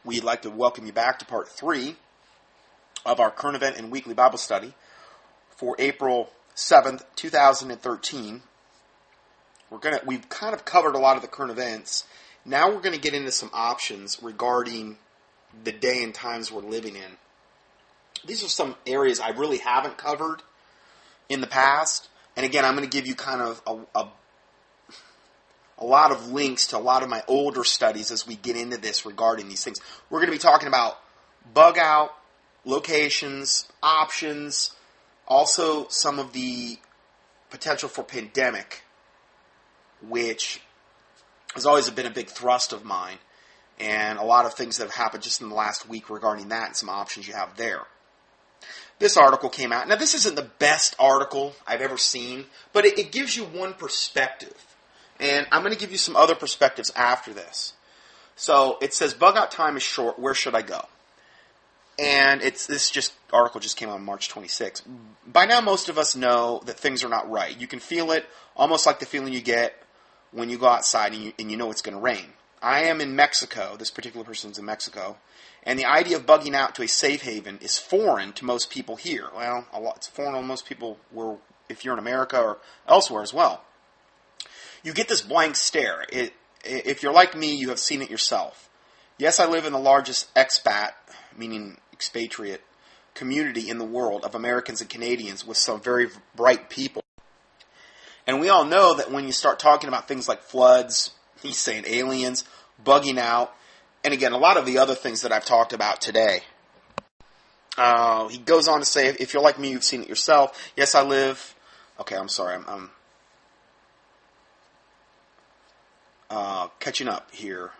We'd like to welcome you back to part 3 of our current event and weekly Bible study for April 7th, 2013. We've kind of covered a lot of the current events. Now we're going to get into some options regarding the day and times we're living in. These are some areas I really haven't covered in the past. And again, I'm going to give you kind of a lot of links to a lot of my older studies as we get into this regarding these things. We're going to be talking about bug out, locations, options, also some of the potential for pandemic, which has always been a big thrust of mine, and a lot of things that have happened just in the last week regarding that and some options you have there. This article came out. Now, this isn't the best article I've ever seen, but it gives you one perspective. And I'm going to give you some other perspectives after this. So, it says, bug out time is short, where should I go? And this article just came out on March 26th. By now, most of us know that things are not right. You can feel it, almost like the feeling you get when you go outside and you know it's going to rain. I am in Mexico. This particular person's in Mexico. And the idea of bugging out to a safe haven is foreign to most people here. Well, it's foreign to most people if you're in America or elsewhere as well. You get this blank stare. If you're like me, you have seen it yourself. Yes, I live in the largest expat, meaning expatriate, community in the world of Americans and Canadians with some very bright people. And we all know that when you start talking about things like floods, he's saying aliens, bugging out, and again, a lot of the other things that I've talked about today. He goes on to say, if you're like me, you've seen it yourself. Yes, I live... Okay, I'm sorry. I'm catching up here.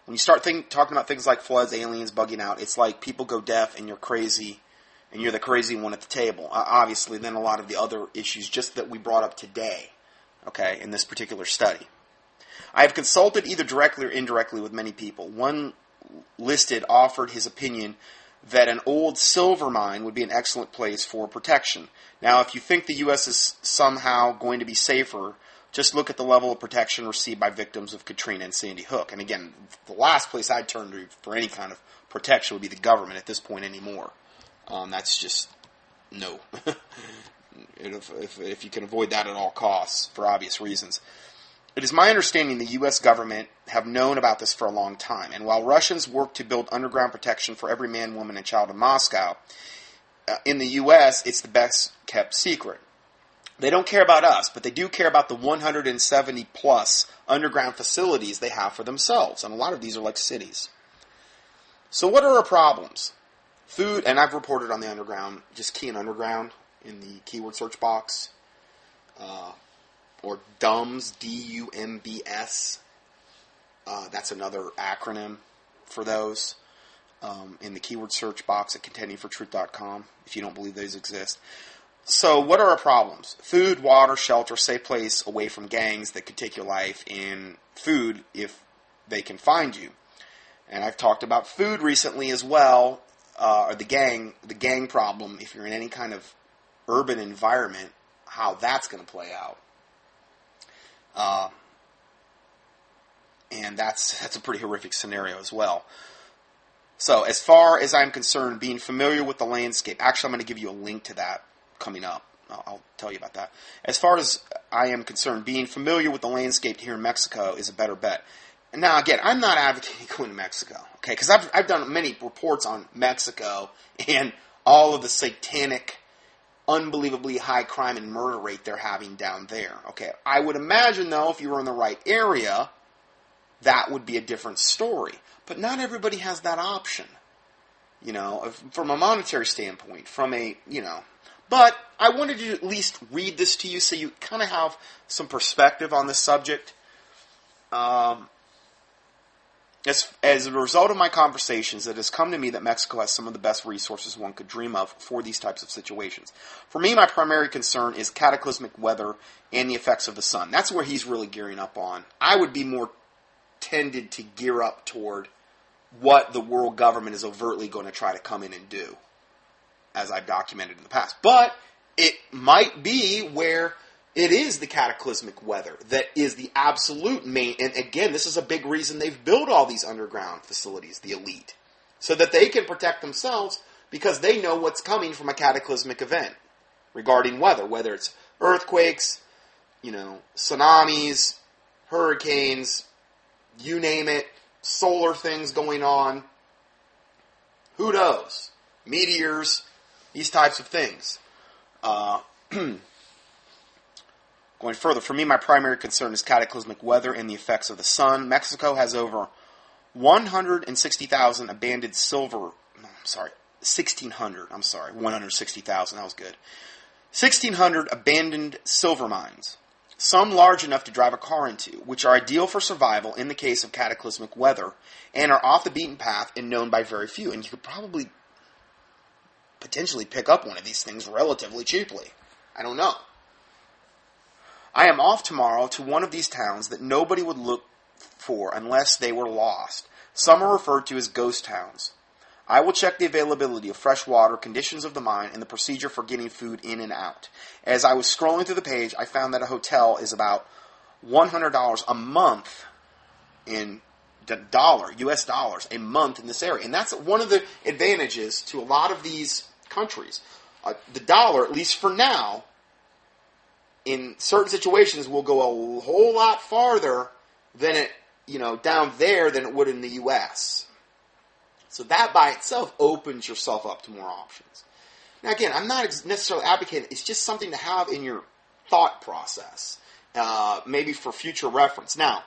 When you start talking about things like floods, aliens, bugging out, it's like people go deaf and you're crazy, and you're the crazy one at the table. Obviously, then a lot of the other issues just that we brought up today, okay, in this particular study. I have consulted either directly or indirectly with many people. One listed offered his opinion that an old silver mine would be an excellent place for protection. Now, if you think the U.S. is somehow going to be safer, just look at the level of protection received by victims of Katrina and Sandy Hook. And again, the last place I'd turn to for any kind of protection would be the government at this point anymore. That's just no. if you can avoid that at all costs for obvious reasons. It is my understanding the U.S. government have known about this for a long time, and while Russians work to build underground protection for every man, woman, and child in Moscow, in the U.S. it's the best kept secret. They don't care about us, but they do care about the 170-plus underground facilities they have for themselves, and a lot of these are like cities. So what are our problems? Food, and I've reported on the underground, just key in underground in the keyword search box, or DUMBS, D-U-M-B-S. That's another acronym for those in the keyword search box at contendingfortruth.com, if you don't believe those exist. So what are our problems? Food, water, shelter, safe place away from gangs that could take your life, and food if they can find you. And I've talked about food recently as well, or the gang problem, if you're in any kind of urban environment, how that's going to play out. And that's a pretty horrific scenario as well. So as far as I'm concerned, being familiar with the landscape, actually I'm going to give you a link to that coming up. I'll tell you about that. As far as I am concerned, being familiar with the landscape here in Mexico is a better bet. And now again, I'm not advocating going to Mexico, okay? Because I've done many reports on Mexico and all of the satanic, unbelievably high crime and murder rate they're having down there. Okay, I would imagine, though, if you were in the right area, that would be a different story. But not everybody has that option, from a monetary standpoint, But I wanted to at least read this to you so you kind of have some perspective on this subject. As a result of my conversations, it has come to me that Mexico has some of the best resources one could dream of for these types of situations. For me, my primary concern is cataclysmic weather and the effects of the sun. That's where he's really gearing up on. I would be more tended to gear up toward what the world government is overtly going to try to come in and do, as I've documented in the past. But it might be where it is the cataclysmic weather that is the absolute main, and again, this is a big reason they've built all these underground facilities, the elite. so that they can protect themselves because they know what's coming from a cataclysmic event regarding weather, whether it's earthquakes, tsunamis, hurricanes, you name it, solar things going on. Who knows? Meteors, these types of things. Going further, for me, my primary concern is cataclysmic weather and the effects of the sun. Mexico has over 160,000 abandoned 160,000, that was good. 1,600 abandoned silver mines, some large enough to drive a car into, which are ideal for survival in the case of cataclysmic weather, and are off the beaten path and known by very few. And you could probably potentially pick up one of these things relatively cheaply. I don't know. I am off tomorrow to one of these towns that nobody would look for unless they were lost. Some are referred to as ghost towns. I will check the availability of fresh water, conditions of the mine, and the procedure for getting food in and out. As I was scrolling through the page, I found that a hotel is about $100 a month in US dollars, a month in this area. And that's one of the advantages to a lot of these countries. The dollar, at least for now, in certain situations will go a whole lot farther than it, down there than it would in the U.S. So that by itself opens yourself up to more options. Now again, I'm not necessarily advocating, it's just something to have in your thought process, maybe for future reference. Now,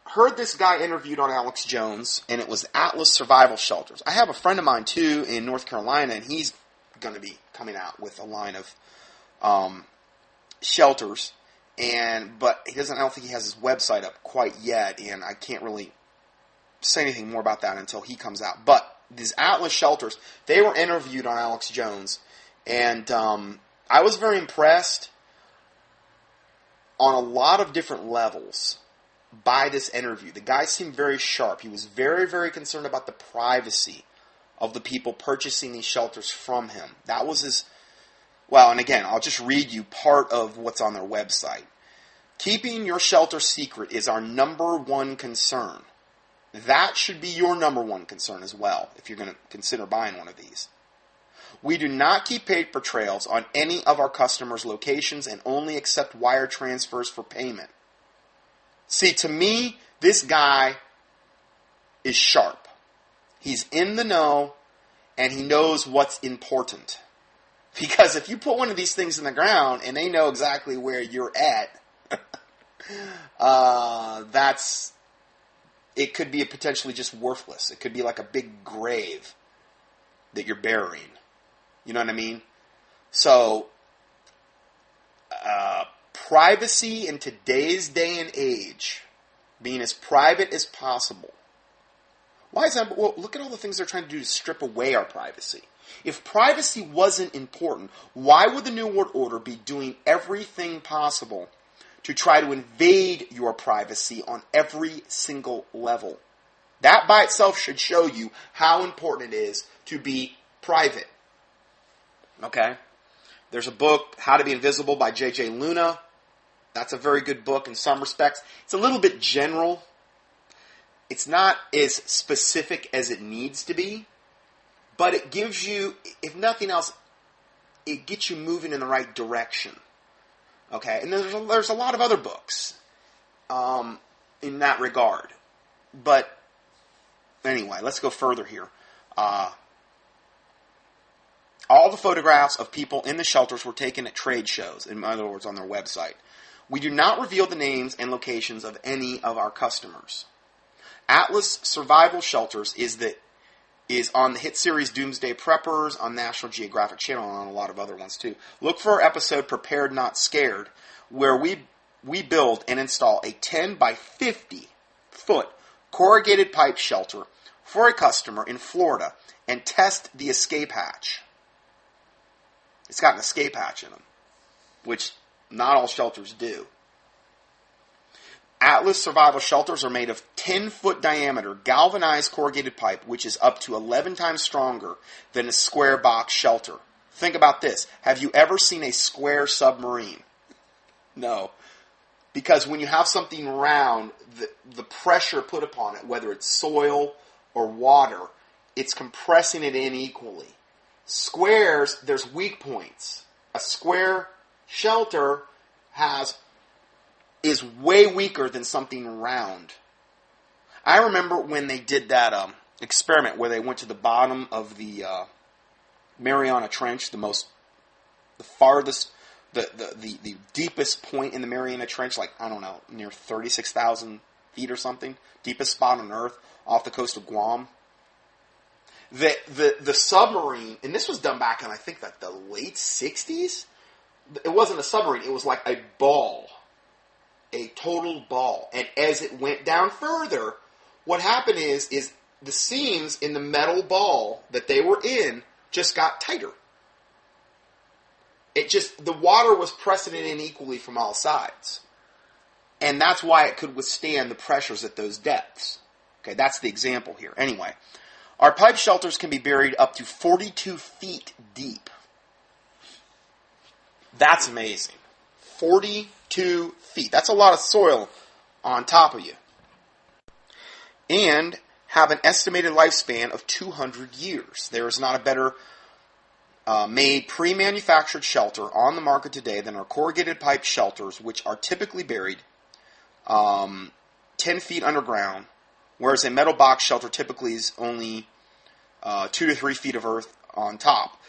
heard this guy interviewed on Alex Jones, and it was Atlas Survival Shelters. I have a friend of mine too in North Carolina, and he's going to be coming out with a line of shelters, but I don't think he has his website up quite yet, and I can't really say anything more about that until he comes out. But these Atlas shelters, they were interviewed on Alex Jones, and I was very impressed on a lot of different levels by this interview. The guy seemed very sharp. He was very, very concerned about the privacy of the people purchasing these shelters from him. That was his... Well, and again, I'll just read you part of what's on their website. Keeping your shelter secret is our number one concern. That should be your number one concern as well, if you're going to consider buying one of these. We do not keep paper trails on any of our customers' locations and only accept wire transfers for payment. See, to me, this guy is sharp. He's in the know, and he knows what's important. Because if you put one of these things in the ground and they know exactly where you're at, it could be potentially just worthless. It could be like a big grave that you're burying. You know what I mean? So, privacy in today's day and age, being as private as possible. Why is that? Well, look at all the things they're trying to do to strip away our privacy. If privacy wasn't important, why would the New World Order be doing everything possible to try to invade your privacy on every single level? That by itself should show you how important it is to be private. Okay? There's a book, How to Be Invisible by J.J. Luna. That's a very good book in some respects. It's a little bit general. It's not as specific as it needs to be. But it gives you, if nothing else, it gets you moving in the right direction. Okay? And there's a lot of other books in that regard. But anyway, let's go further here. All the photographs of people in the shelters were taken at trade shows, in other words, on their website. We do not reveal the names and locations of any of our customers. Atlas Survival Shelters is on the hit series Doomsday Preppers on National Geographic Channel and on a lot of other ones too. Look for our episode Prepared Not Scared, where we build and install a 10 by 50 foot corrugated pipe shelter for a customer in Florida and test the escape hatch. It's got an escape hatch in them, which not all shelters do. Atlas Survival Shelters are made of 10-foot diameter galvanized corrugated pipe, which is up to 11 times stronger than a square box shelter. Think about this. Have you ever seen a square submarine? No. Because when you have something round, the pressure put upon it, whether it's soil or water, it's compressing it in equally. Squares, there's weak points. A square shelter is way weaker than something round. I remember when they did that experiment where they went to the bottom of the Mariana Trench, the farthest, the deepest point in the Mariana Trench, like, I don't know, near 36,000 feet or something, deepest spot on Earth, off the coast of Guam. The submarine, and this was done back in, I think, like the late 60s. It wasn't a submarine. It was like a ball. A total ball. And as it went down further, what happened is the seams in the metal ball that they were in just got tighter. The water was pressing it in equally from all sides. And that's why it could withstand the pressures at those depths. Okay, that's the example here. Anyway, our pipe shelters can be buried up to 42 feet deep. That's amazing. 42 feet. That's a lot of soil on top of you. And have an estimated lifespan of 200 years. There is not a better made pre-manufactured shelter on the market today than our corrugated pipe shelters, which are typically buried 10 feet underground, whereas a metal box shelter typically is only 2 to 3 feet of earth on top.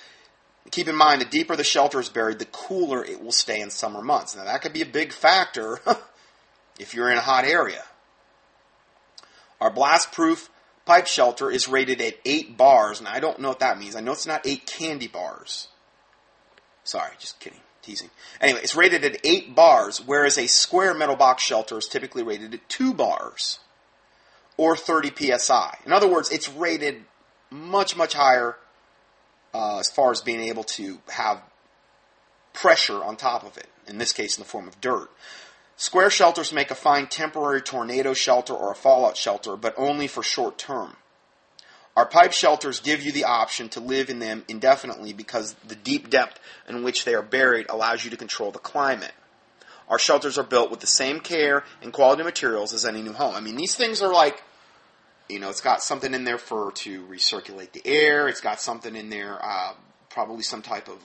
Keep in mind, the deeper the shelter is buried, the cooler it will stay in summer months. Now, that could be a big factor if you're in a hot area. Our blast-proof pipe shelter is rated at 8 bars, and I don't know what that means. I know it's not 8 candy bars. Sorry, just kidding, teasing. Anyway, it's rated at 8 bars, whereas a square metal box shelter is typically rated at 2 bars, or 30 psi. In other words, it's rated much, much higher as far as being able to have pressure on top of it, in this case in the form of dirt. Square shelters make a fine temporary tornado shelter or a fallout shelter, but only for short term. Our pipe shelters give you the option to live in them indefinitely because the deep depth in which they are buried allows you to control the climate. Our shelters are built with the same care and quality materials as any new home. I mean, these things are like, it's got something in there to recirculate the air. It's got something in there, probably some type of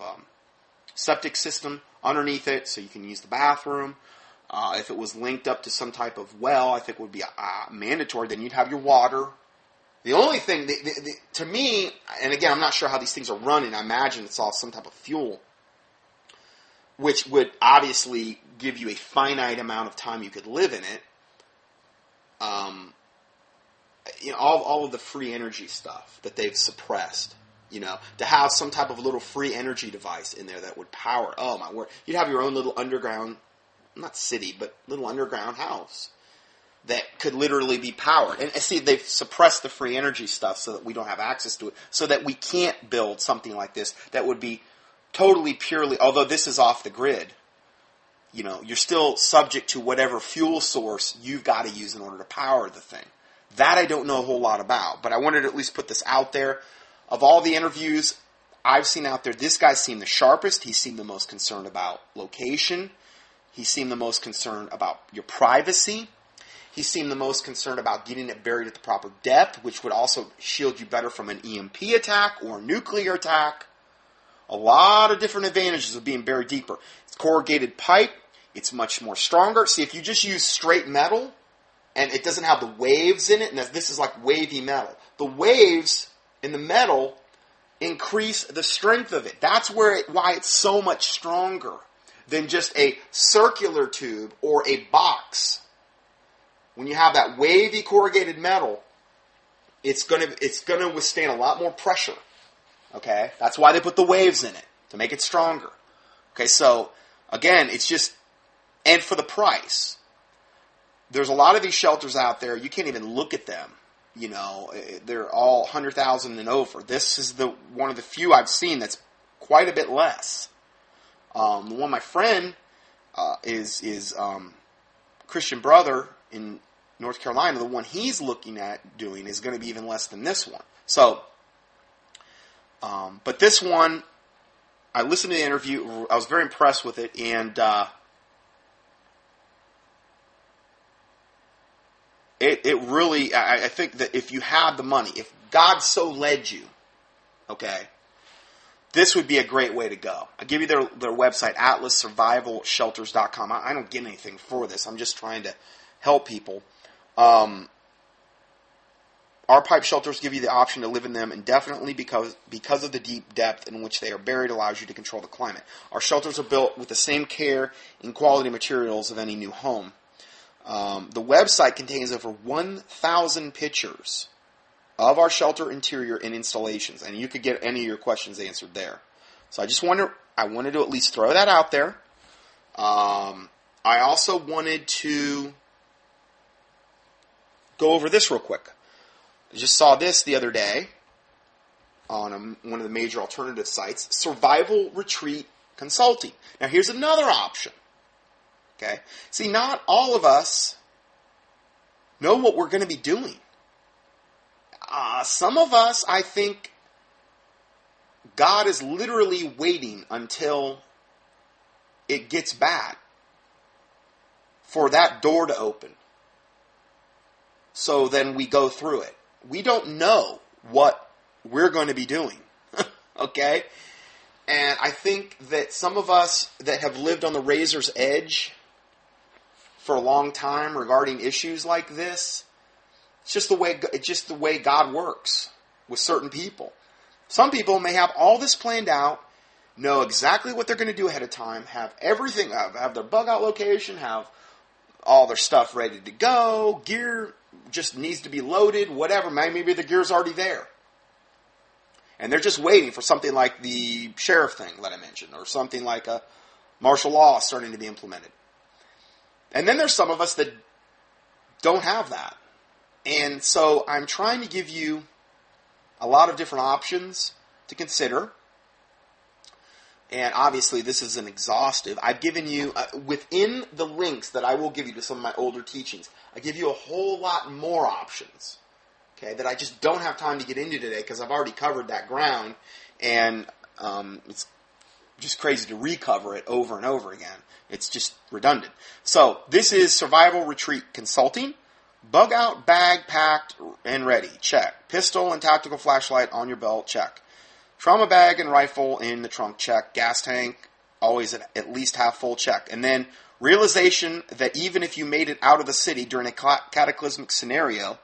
septic system underneath it so you can use the bathroom. If it was linked up to some type of well, I think it would be mandatory. Then you'd have your water. The only thing, to me, and again, I'm not sure how these things are running. I imagine it's all some type of fuel, which would obviously give you a finite amount of time you could live in it. All of the free energy stuff that they've suppressed, to have some type of little free energy device in there that would power, oh my word, you'd have your own little underground, not city, but little underground house that could literally be powered. And see, they've suppressed the free energy stuff so that we don't have access to it, so that we can't build something like this that would be totally purely, although this is off the grid, you're still subject to whatever fuel source you've got to use in order to power the thing. That I don't know a whole lot about, but I wanted to at least put this out there. Of all the interviews I've seen out there, this guy seemed the sharpest. He seemed the most concerned about location. He seemed the most concerned about your privacy. He seemed the most concerned about getting it buried at the proper depth, which would also shield you better from an EMP attack or a nuclear attack. A lot of different advantages of being buried deeper. It's corrugated pipe. It's much more stronger. See, if you just use straight metal, and it doesn't have the waves in it, and this is like wavy metal. The waves in the metal increase the strength of it. That's why it's so much stronger than just a circular tube or a box. When you have that wavy corrugated metal, it's gonna withstand a lot more pressure. Okay? That's why they put the waves in it, to make it stronger. Okay, so again, it's just, and for the price. There's a lot of these shelters out there, you can't even look at them. They're all 100,000 and over. This is one of the few I've seen that's quite a bit less. The one my friend is Christian brother in North Carolina. The one he's looking at doing is going to be even less than this one. So, but this one, I listened to the interview. I was very impressed with it, and it really, I think that if you had the money, if God so led you, okay, this would be a great way to go. I'll give you their website, atlassurvivalshelters.com. I don't get anything for this. I'm just trying to help people. Our pipe shelters give you the option to live in them indefinitely because of the deep depth in which they are buried allows you to control the climate. Our shelters are built with the same care and quality materials of any new home. The website contains over 1,000 pictures of our shelter interior and installations, and you could get any of your questions answered there. So I wanted to at least throw that out there. I also wanted to go over this real quick. I just saw this the other day on one of the major alternative sites, Survival Retreat Consulting. Now here's another option. Okay, see, not all of us know what we're going to be doing. Some of us, I think, God is literally waiting until it gets bad for that door to open. So then we go through it. We don't know what we're going to be doing. Okay? And I think that some of us that have lived on the razor's edge for a long time regarding issues like this, it's just the way God works with certain people. Some people may have all this planned out, know exactly what they're going to do ahead of time, have everything, have their bug out location, have all their stuff ready to go, gear just needs to be loaded, whatever. Maybe the gear's already there. And they're just waiting for something like the sheriff thing that I mentioned, or something like a martial law starting to be implemented. And then there's some of us that don't have that. And so I'm trying to give you a lot of different options to consider. And obviously this isn't exhaustive. I've given you, within the links that I will give you to some of my older teachings, I give you a whole lot more options, okay, that I just don't have time to get into today because I've already covered that ground, and it's just crazy to recover it over and over again. It's just redundant. So this is Survival Retreat Consulting. Bug out, bag packed and ready, check. Pistol and tactical flashlight on your belt, check. Trauma bag and rifle in the trunk, check. Gas tank, always at least half full, check. And then realization that even if you made it out of the city during a cataclysmic scenario,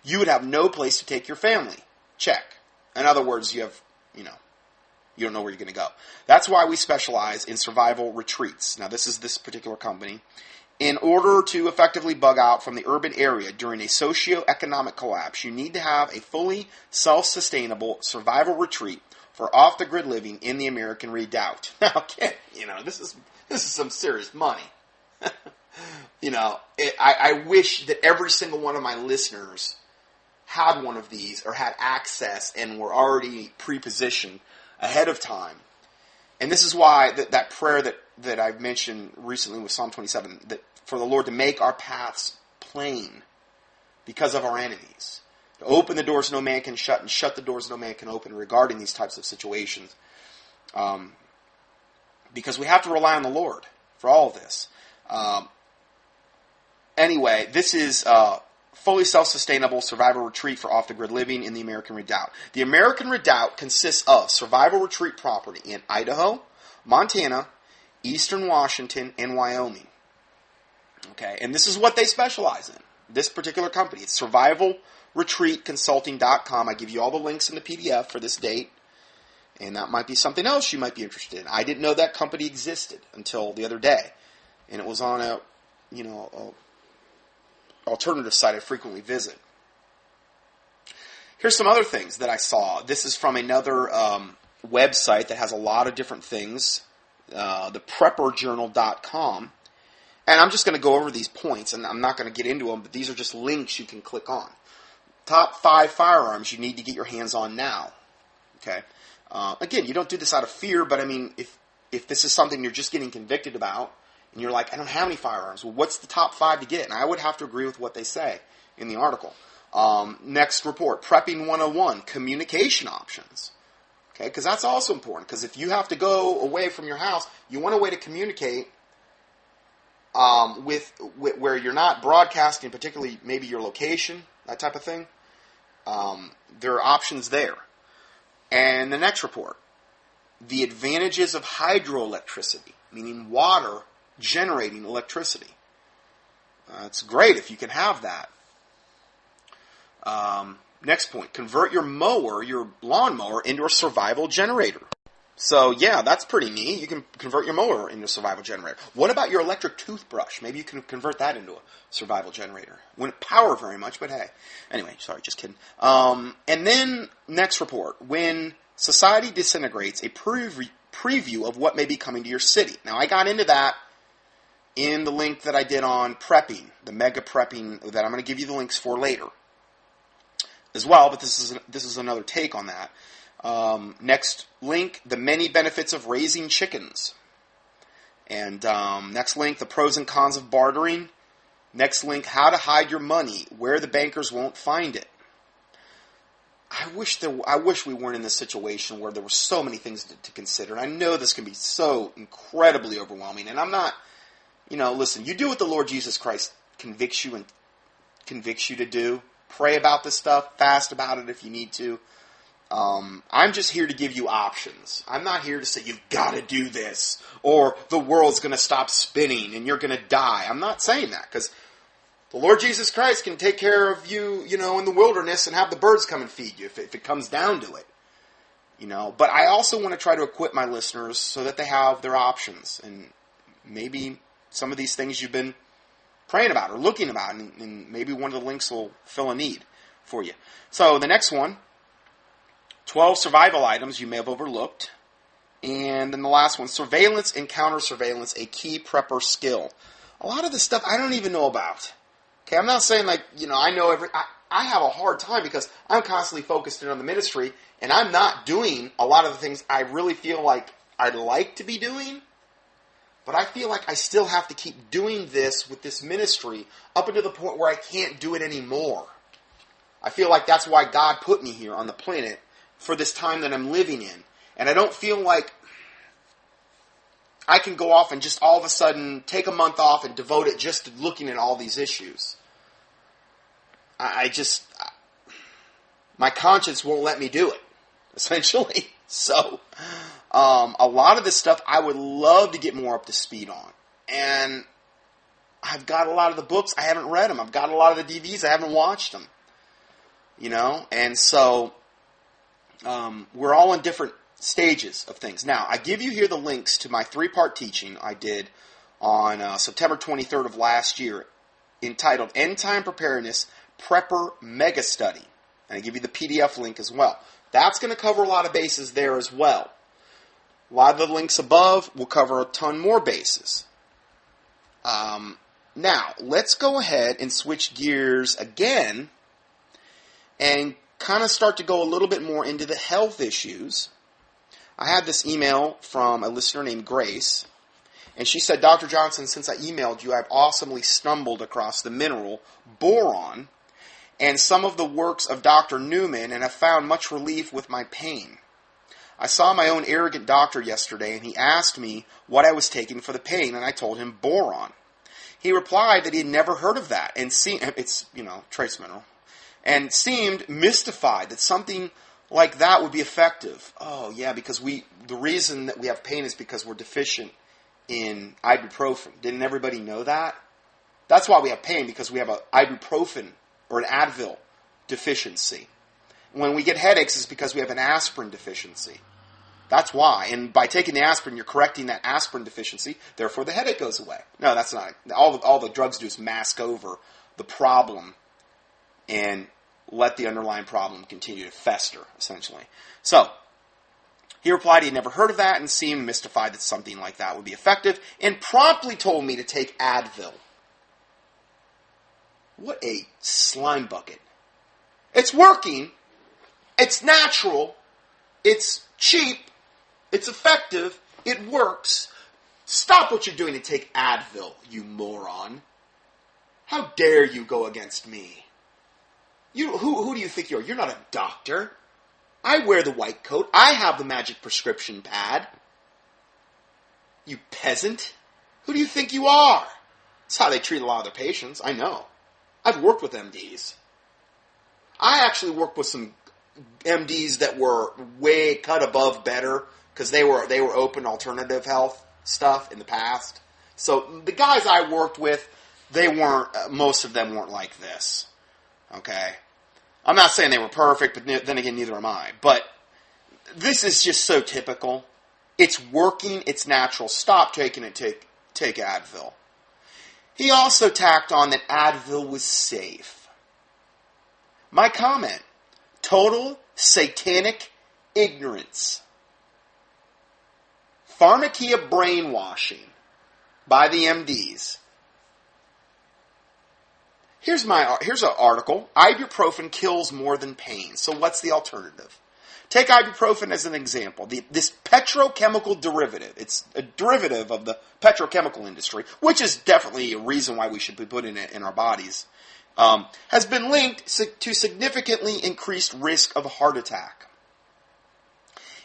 you would have no place to take your family, check. In other words, you don't know where you're going to go. That's why we specialize in survival retreats. Now, this is this particular company. In order to effectively bug out from the urban area during a socio-economic collapse, you need to have a fully self-sustainable survival retreat for off-the-grid living in the American Redoubt. Now, this is some serious money. I wish that every single one of my listeners had one of these or had access and were already pre-positioned ahead of time. And this is why that prayer that I've mentioned recently with Psalm 27, that for the Lord to make our paths plain because of our enemies, to open the doors no man can shut and shut the doors no man can open regarding these types of situations. Because we have to rely on the Lord for all of this. Anyway, this is fully self-sustainable survival retreat for off-the-grid living in the American Redoubt. The American Redoubt consists of survival retreat property in Idaho, Montana, Eastern Washington, and Wyoming. Okay, and this is what they specialize in. This particular company, it's survivalretreatconsulting.com. I give you all the links in the PDF for this date, and that might be something else you might be interested in. I didn't know that company existed until the other day, and it was on a alternative site I frequently visit. Here's some other things that I saw. This is from another website that has a lot of different things, theprepperjournal.com. And I'm just going to go over these points, and I'm not going to get into them, but these are just links you can click on. Top 5 firearms you need to get your hands on now. Okay. Again, you don't do this out of fear, but I mean, if this is something you're just getting convicted about, and you're like, I don't have any firearms, well, what's the top 5 to get? And I would have to agree with what they say in the article. Next report, Prepping 101, communication options. Okay, because that's also important, because if you have to go away from your house, you want a way to communicate where you're not broadcasting, particularly maybe your location, that type of thing. There are options there. And the next report, the advantages of hydroelectricity, meaning water generating electricity. It's great if you can have that. Next point, convert your lawnmower, into a survival generator. So, yeah, that's pretty neat. You can convert your mower into a survival generator. What about your electric toothbrush? Maybe you can convert that into a survival generator. Wouldn't power very much, but hey. Anyway, sorry, just kidding. And then, next report. When society disintegrates, a preview of what may be coming to your city. Now, I got into that in the link that I did on prepping, the mega prepping that I'm going to give you the links for later as well, but this is another take on that. Next link, the many benefits of raising chickens. And next link, the pros and cons of bartering. Next link, how to hide your money, where the bankers won't find it. I wish we weren't in this situation where there were so many things to consider. And I know this can be so incredibly overwhelming. And I'm not, listen, you do what the Lord Jesus Christ convicts you to do. Pray about this stuff, fast about it if you need to. I'm just here to give you options. I'm not here to say you've got to do this or the world's going to stop spinning and you're going to die. I'm not saying that because the Lord Jesus Christ can take care of you, in the wilderness and have the birds come and feed you if it comes down to it. But I also want to try to equip my listeners so that they have their options. And maybe some of these things you've been praying about or looking about, and maybe one of the links will fill a need for you. So the next one, 12 survival items you may have overlooked. And then the last one, surveillance and counter-surveillance, a key prepper skill. A lot of this stuff I don't even know about. Okay, I'm not saying I know I have a hard time because I'm constantly focused in on the ministry and I'm not doing a lot of the things I really feel like I'd like to be doing. But I feel like I still have to keep doing this with this ministry up until the point where I can't do it anymore. I feel like that's why God put me here on the planet for this time that I'm living in. And I don't feel like I can go off and just all of a sudden take a month off and devote it just to looking at all these issues. My conscience won't let me do it, essentially. So, a lot of this stuff I would love to get more up to speed on. And I've got a lot of the books, I haven't read them. I've got a lot of the DVDs, I haven't watched them. And so we're all in different stages of things. Now, I give you here the links to my 3-part teaching I did on September 23rd of last year entitled End Time Preparedness Prepper Mega Study. And I give you the PDF link as well. That's going to cover a lot of bases there as well. A lot of the links above will cover a ton more bases. Now, let's go ahead and switch gears again and kind of start to go a little bit more into the health issues. I had this email from a listener named Grace, and she said, Dr. Johnson, since I emailed you, I've awesomely stumbled across the mineral boron and some of the works of Dr. Newman and have found much relief with my pain. I saw my own arrogant doctor yesterday, and he asked me what I was taking for the pain, and I told him boron. He replied that he had never heard of that, and it's, trace mineral, and seemed mystified that something like that would be effective. Oh, yeah, because the reason that we have pain is because we're deficient in ibuprofen. Didn't everybody know that? That's why we have pain, because we have an ibuprofen or an Advil deficiency. When we get headaches, it's because we have an aspirin deficiency. That's why. And by taking the aspirin, you're correcting that aspirin deficiency. Therefore, the headache goes away. No, that's not. All the drugs do is mask over the problem and let the underlying problem continue to fester, essentially. So, he replied he had never heard of that and seemed mystified that something like that would be effective and promptly told me to take Advil. What a slime bucket. It's working. It's natural. It's cheap. It's effective. It works. Stop what you're doing and take Advil, you moron. How dare you go against me? Who do you think you are? You're not a doctor. I wear the white coat. I have the magic prescription pad. You peasant. Who do you think you are? That's how they treat a lot of their patients. I know. I've worked with MDs. I actually worked with some MDs that were way cut above better because they were open alternative health stuff in the past. So the guys I worked with, they weren't. Most of them weren't like this. Okay, I'm not saying they were perfect, but then again, neither am I. But this is just so typical. It's working. It's natural. Stop taking it. Take Advil. He also tacked on that Advil was safe. My comment: total satanic ignorance. Pharmakia brainwashing by the MDs. Here's an article. Ibuprofen kills more than pain. So what's the alternative? Take ibuprofen as an example. This petrochemical derivative, it's a derivative of the petrochemical industry, which is definitely a reason why we should be putting it in our bodies, has been linked to significantly increased risk of a heart attack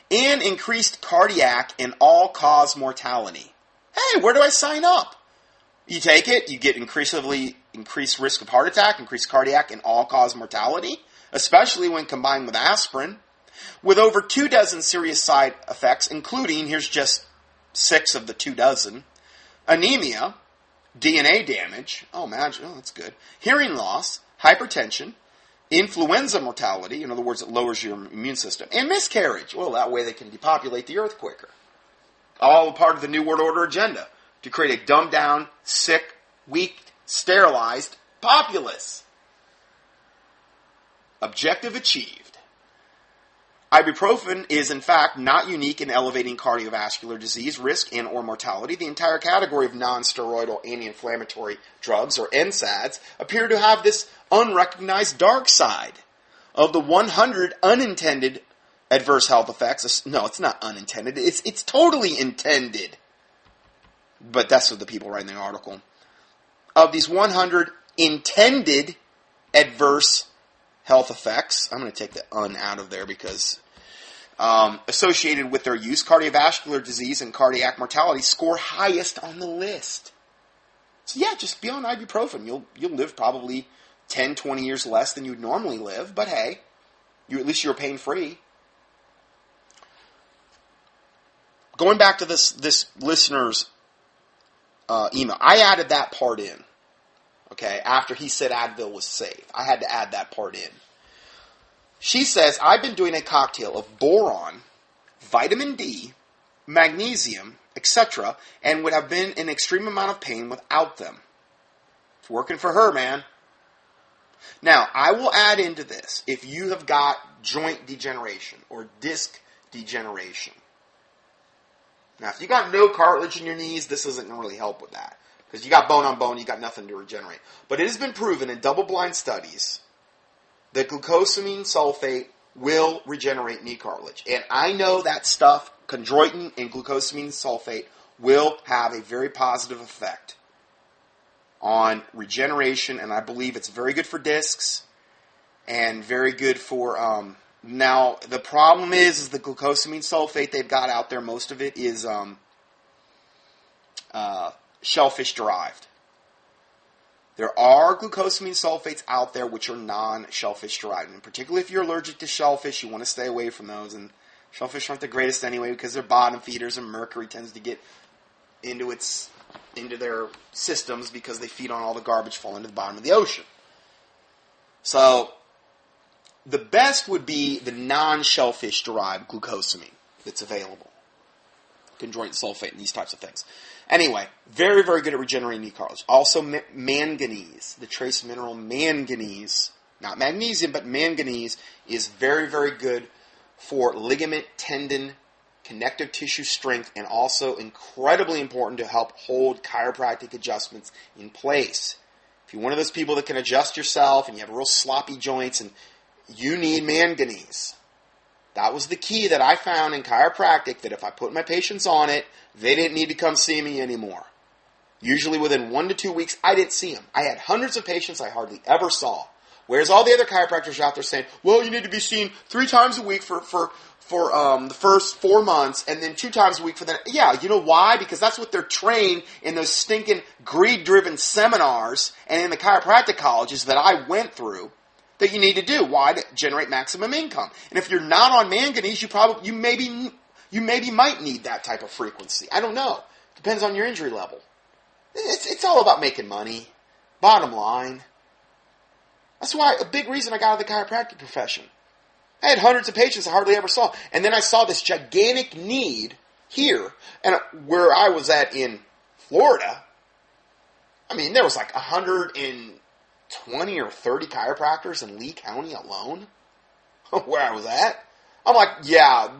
and increased cardiac and all-cause mortality. Hey, where do I sign up? You take it, you get increased risk of heart attack, increased cardiac, and all-cause mortality, especially when combined with aspirin, with over 24 serious side effects, including, here's just 6 of the 24, anemia, DNA damage, that's good, hearing loss, hypertension, influenza mortality, in other words, it lowers your immune system, and miscarriage. Well, that way they can depopulate the earth quicker. All part of the New World Order agenda, to create a dumbed-down, sick, weak, sterilized populace. Objective achieved. Ibuprofen is, in fact, not unique in elevating cardiovascular disease risk and or mortality. The entire category of non-steroidal anti-inflammatory drugs, or NSAIDs, appear to have this unrecognized dark side of the 100 unintended adverse health effects. No, it's not unintended. It's totally intended. But that's what the people writing the article. Of these 100 intended adverse health effects, I'm going to take the out of there because associated with their use, cardiovascular disease and cardiac mortality score highest on the list. So yeah, just be on ibuprofen. You'll live probably 10, 20 years less than you'd normally live, but hey, at least you're pain-free. Going back to this listener's email, I added that part in. Okay, after he said Advil was safe, I had to add that part in. She says, I've been doing a cocktail of boron, vitamin D, magnesium, etc., and would have been in extreme amount of pain without them. It's working for her, man. Now, I will add into this, if you have got joint degeneration or disc degeneration. Now, if you got no cartilage in your knees, this isn't going to really help with that. Because you got bone on bone, you got nothing to regenerate. But it has been proven in double-blind studies that glucosamine sulfate will regenerate knee cartilage. And I know that stuff, chondroitin and glucosamine sulfate, will have a very positive effect on regeneration. And I believe it's very good for discs and very good for... Now, the problem is the glucosamine sulfate they've got out there, most of it is shellfish-derived. There are glucosamine sulfates out there which are non-shellfish derived. And particularly if you're allergic to shellfish, you want to stay away from those. And shellfish aren't the greatest anyway because they're bottom feeders and mercury tends to get into their systems because they feed on all the garbage falling to the bottom of the ocean. So the best would be the non-shellfish derived glucosamine that's available. Chondroitin sulfate and these types of things. Anyway, very, very good at regenerating knee cartilage. Also manganese, the trace mineral manganese, not magnesium, but manganese is very, very good for ligament, tendon, connective tissue strength, and also incredibly important to help hold chiropractic adjustments in place. If you're one of those people that can adjust yourself and you have real sloppy joints and you need manganese. That was the key that I found in chiropractic, that if I put my patients on it, they didn't need to come see me anymore. Usually within 1 to 2 weeks, I didn't see them. I had hundreds of patients I hardly ever saw. Whereas all the other chiropractors are out there saying, well, you need to be seen 3 times a week for the first 4 months, and then 2 times a week for the... Yeah, you know why? Because that's what they're trained in those stinking greed-driven seminars and in the chiropractic colleges that I went through that you need to do. Why? To generate maximum income. And if you're not on manganese, you maybe might need that type of frequency. I don't know. Depends on your injury level. It's all about making money. Bottom line. That's why a big reason I got out of the chiropractic profession. I had hundreds of patients I hardly ever saw. And then I saw this gigantic need here. And where I was at in Florida, I mean, there was like 120 or 30 chiropractors in Lee County alone. Where I was at. I'm like, yeah,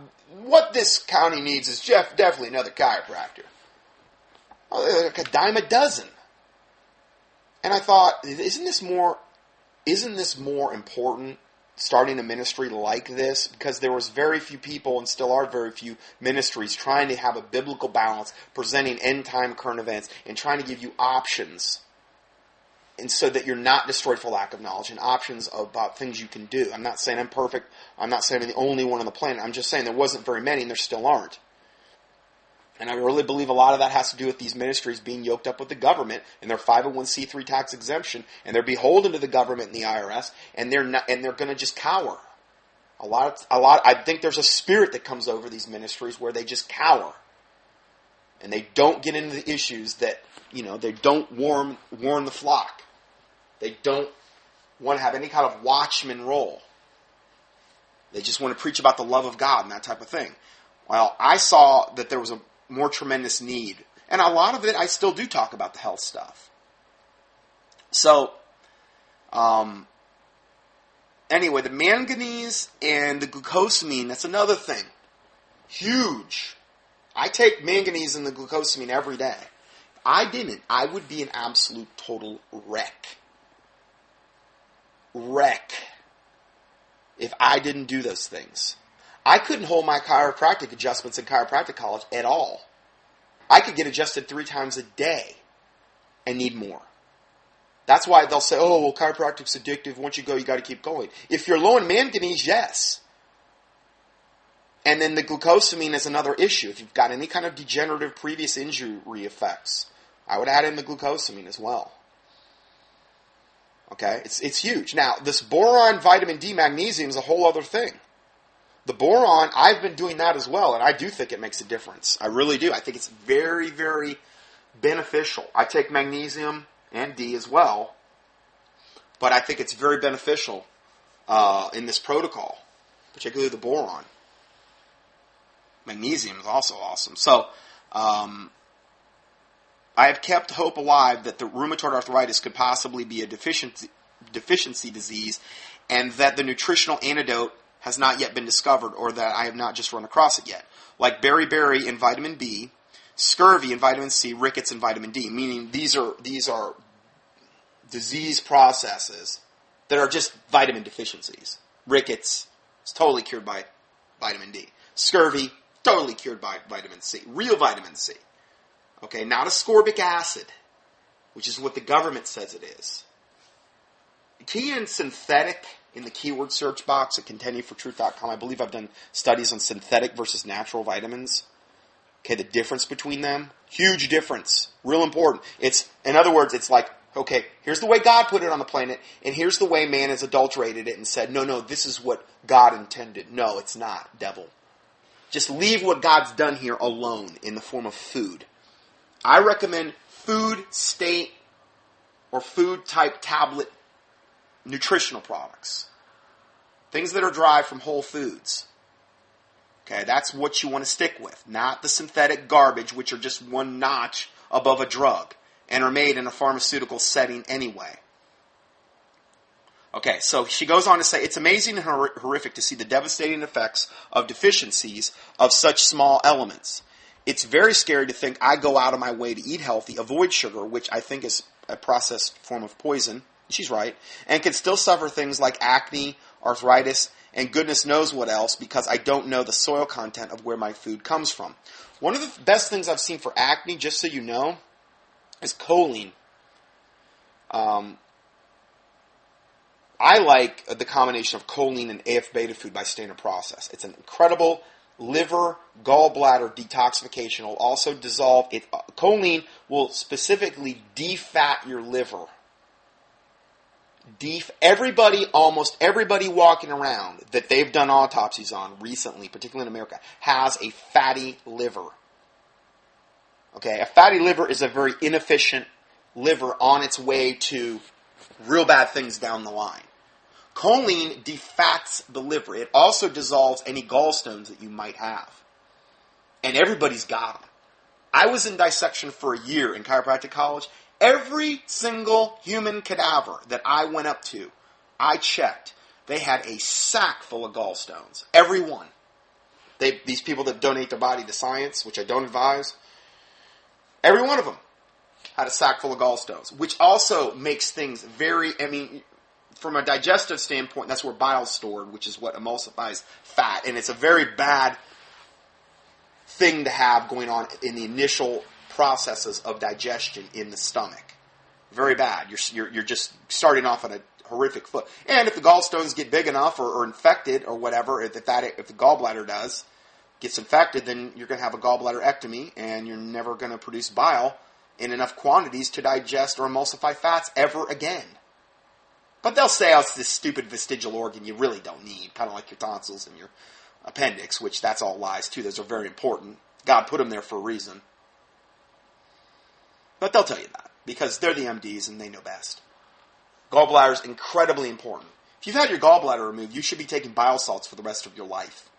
what this county needs is definitely another chiropractor. Like a dime a dozen. And I thought, isn't this more important, starting a ministry like this? Because there was very few people, and still are very few ministries, trying to have a biblical balance, presenting end-time current events, and trying to give you options, and so that you're not destroyed for lack of knowledge, and options about things you can do. I'm not saying I'm perfect. I'm not saying I'm the only one on the planet. I'm just saying there wasn't very many, and there still aren't. And I really believe a lot of that has to do with these ministries being yoked up with the government and their 501c3 tax exemption, and they're beholden to the government and the IRS, and they're going to just cower. I think there's a spirit that comes over these ministries where they just cower, and they don't get into the issues that, they don't warn the flock. They don't want to have any kind of watchman role. They just want to preach about the love of God and that type of thing. Well, I saw that there was a more tremendous need. And a lot of it, I still do talk about the health stuff. So, anyway, the manganese and the glucosamine, that's another thing. Huge. I take manganese and the glucosamine every day. If I didn't, I would be an absolute total wreck. If I didn't do those things. I couldn't hold my chiropractic adjustments in chiropractic college at all. I could get adjusted 3 times a day and need more. That's why they'll say, oh, well, chiropractic's addictive. Once you go, you got to keep going. If you're low in manganese, yes. And then the glucosamine is another issue. If you've got any kind of degenerative previous injury effects, I would add in the glucosamine as well. Okay? It's huge. Now, this boron, vitamin D, magnesium is a whole other thing. The boron, I've been doing that as well, and I do think it makes a difference. I really do. I think it's very, very beneficial. I take magnesium and D as well, but I think it's very beneficial in this protocol, particularly the boron. Magnesium is also awesome. So, I have kept hope alive that the rheumatoid arthritis could possibly be a deficiency disease, and that the nutritional antidote has not yet been discovered, or that I have not just run across it yet. Like beriberi and vitamin B, scurvy and vitamin C, rickets and vitamin D, meaning these are disease processes that are just vitamin deficiencies. Rickets is totally cured by vitamin D. Scurvy, totally cured by vitamin C. Real vitamin C. Okay, not ascorbic acid, which is what the government says it is. Key in synthetic in the keyword search box at contendingfortruth.com. I believe I've done studies on synthetic versus natural vitamins. Okay, the difference between them, huge difference, real important. In other words, it's like, okay, here's the way God put it on the planet, and here's the way man has adulterated it and said, no, this is what God intended. No, it's not, devil. Just leave what God's done here alone in the form of food. I recommend food state or food type tablet nutritional products. Things that are derived from whole foods. Okay, that's what you want to stick with. Not the synthetic garbage, which are just one notch above a drug and are made in a pharmaceutical setting anyway. Okay, so she goes on to say, it's amazing and horrific to see the devastating effects of deficiencies of such small elements. It's very scary to think I go out of my way to eat healthy, avoid sugar, which I think is a processed form of poison. She's right. And can still suffer things like acne, arthritis, and goodness knows what else because I don't know the soil content of where my food comes from. One of the best things I've seen for acne, just so you know, is choline. I like the combination of choline and AF beta food by standard process. It's an incredible liver, gallbladder detoxification. It will also dissolve it. Choline will specifically defat your liver. Almost everybody walking around that they've done autopsies on recently, particularly in America, has a fatty liver. Okay, a fatty liver is a very inefficient liver on its way to real bad things down the line. Choline defats the liver. It also dissolves any gallstones that you might have. And everybody's got them. I was in dissection for a year in chiropractic college. Every single human cadaver that I went up to, I checked. They had a sack full of gallstones. Every one. These people that donate their body to science, which I don't advise, every one of them had a sack full of gallstones, which also makes things very, from a digestive standpoint, that's where bile's stored, which is what emulsifies fat. And it's a very bad thing to have going on in the initial processes of digestion in the stomach. Very bad. You're just starting off on a horrific foot. And if the gallstones get big enough or infected or whatever, if the gallbladder gets infected, then you're going to have a gallbladderectomy and you're never going to produce bile in enough quantities to digest or emulsify fats ever again. But they'll say, oh, it's this stupid vestigial organ you really don't need, kind of like your tonsils and your appendix, which that's all lies too. Those are very important. God put them there for a reason. But they'll tell you that, because they're the MDs and they know best. Gallbladder is incredibly important. If you've had your gallbladder removed, you should be taking bile salts for the rest of your life.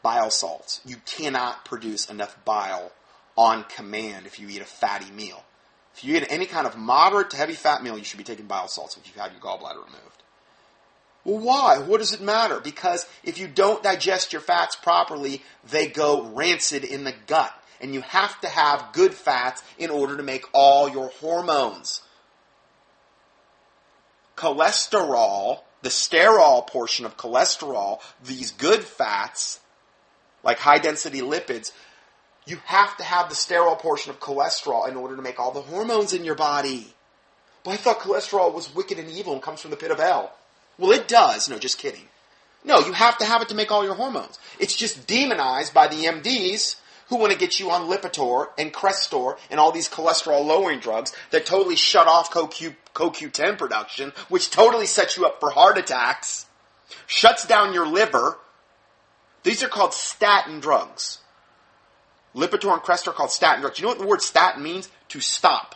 Bile salts. You cannot produce enough bile on command if you eat a fatty meal. If you eat any kind of moderate to heavy fat meal, you should be taking bile salts if you've had your gallbladder removed. Well, why? What does it matter? Because if you don't digest your fats properly, they go rancid in the gut. And you have to have good fats in order to make all your hormones. Cholesterol, the sterol portion of cholesterol, these good fats, like high-density lipids, you have to have the sterol portion of cholesterol in order to make all the hormones in your body. But I thought cholesterol was wicked and evil and comes from the pit of hell. Well, it does. No, just kidding. No, you have to have it to make all your hormones. It's just demonized by the MDs who want to get you on Lipitor and Crestor and all these cholesterol-lowering drugs that totally shut off CoQ10 production, which totally sets you up for heart attacks, shuts down your liver. These are called statin drugs. Lipitor and Crestor are called statin drugs. You know what the word statin means? To stop.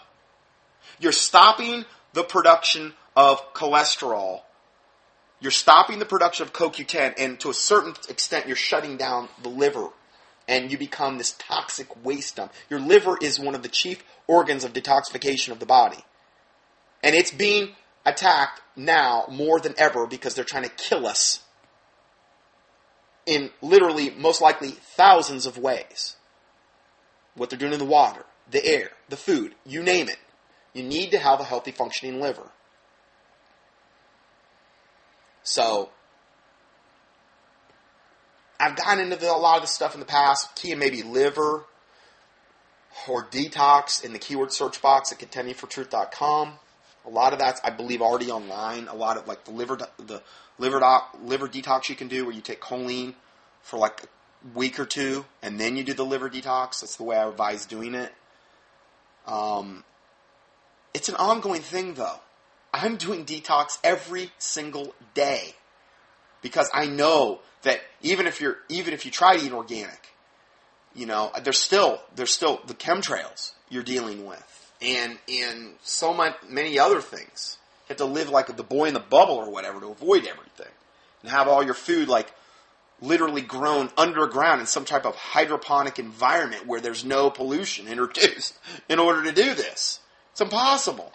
You're stopping the production of cholesterol. You're stopping the production of CoQ10, and to a certain extent, you're shutting down the liver. And you become this toxic waste dump. Your liver is one of the chief organs of detoxification of the body. And it's being attacked now more than ever because they're trying to kill us in literally, most likely, thousands of ways. What they're doing in the water, the air, the food, you name it. You need to have a healthy functioning liver. So, I've gotten into a lot of this stuff in the past. Key in maybe liver or detox in the keyword search box at contendingfortruth.com. A lot of that's, I believe, already online. A lot of like the liver detox you can do, where you take choline for like a week or two, and then you do the liver detox. That's the way I advise doing it. It's an ongoing thing, though. I'm doing detox every single day because I know that even if you try to eat organic, you know, there's still the chemtrails you're dealing with, and so many other things. You have to live like the boy in the bubble or whatever to avoid everything, and have all your food like literally grown underground in some type of hydroponic environment where there's no pollution introduced in order to do this. It's impossible.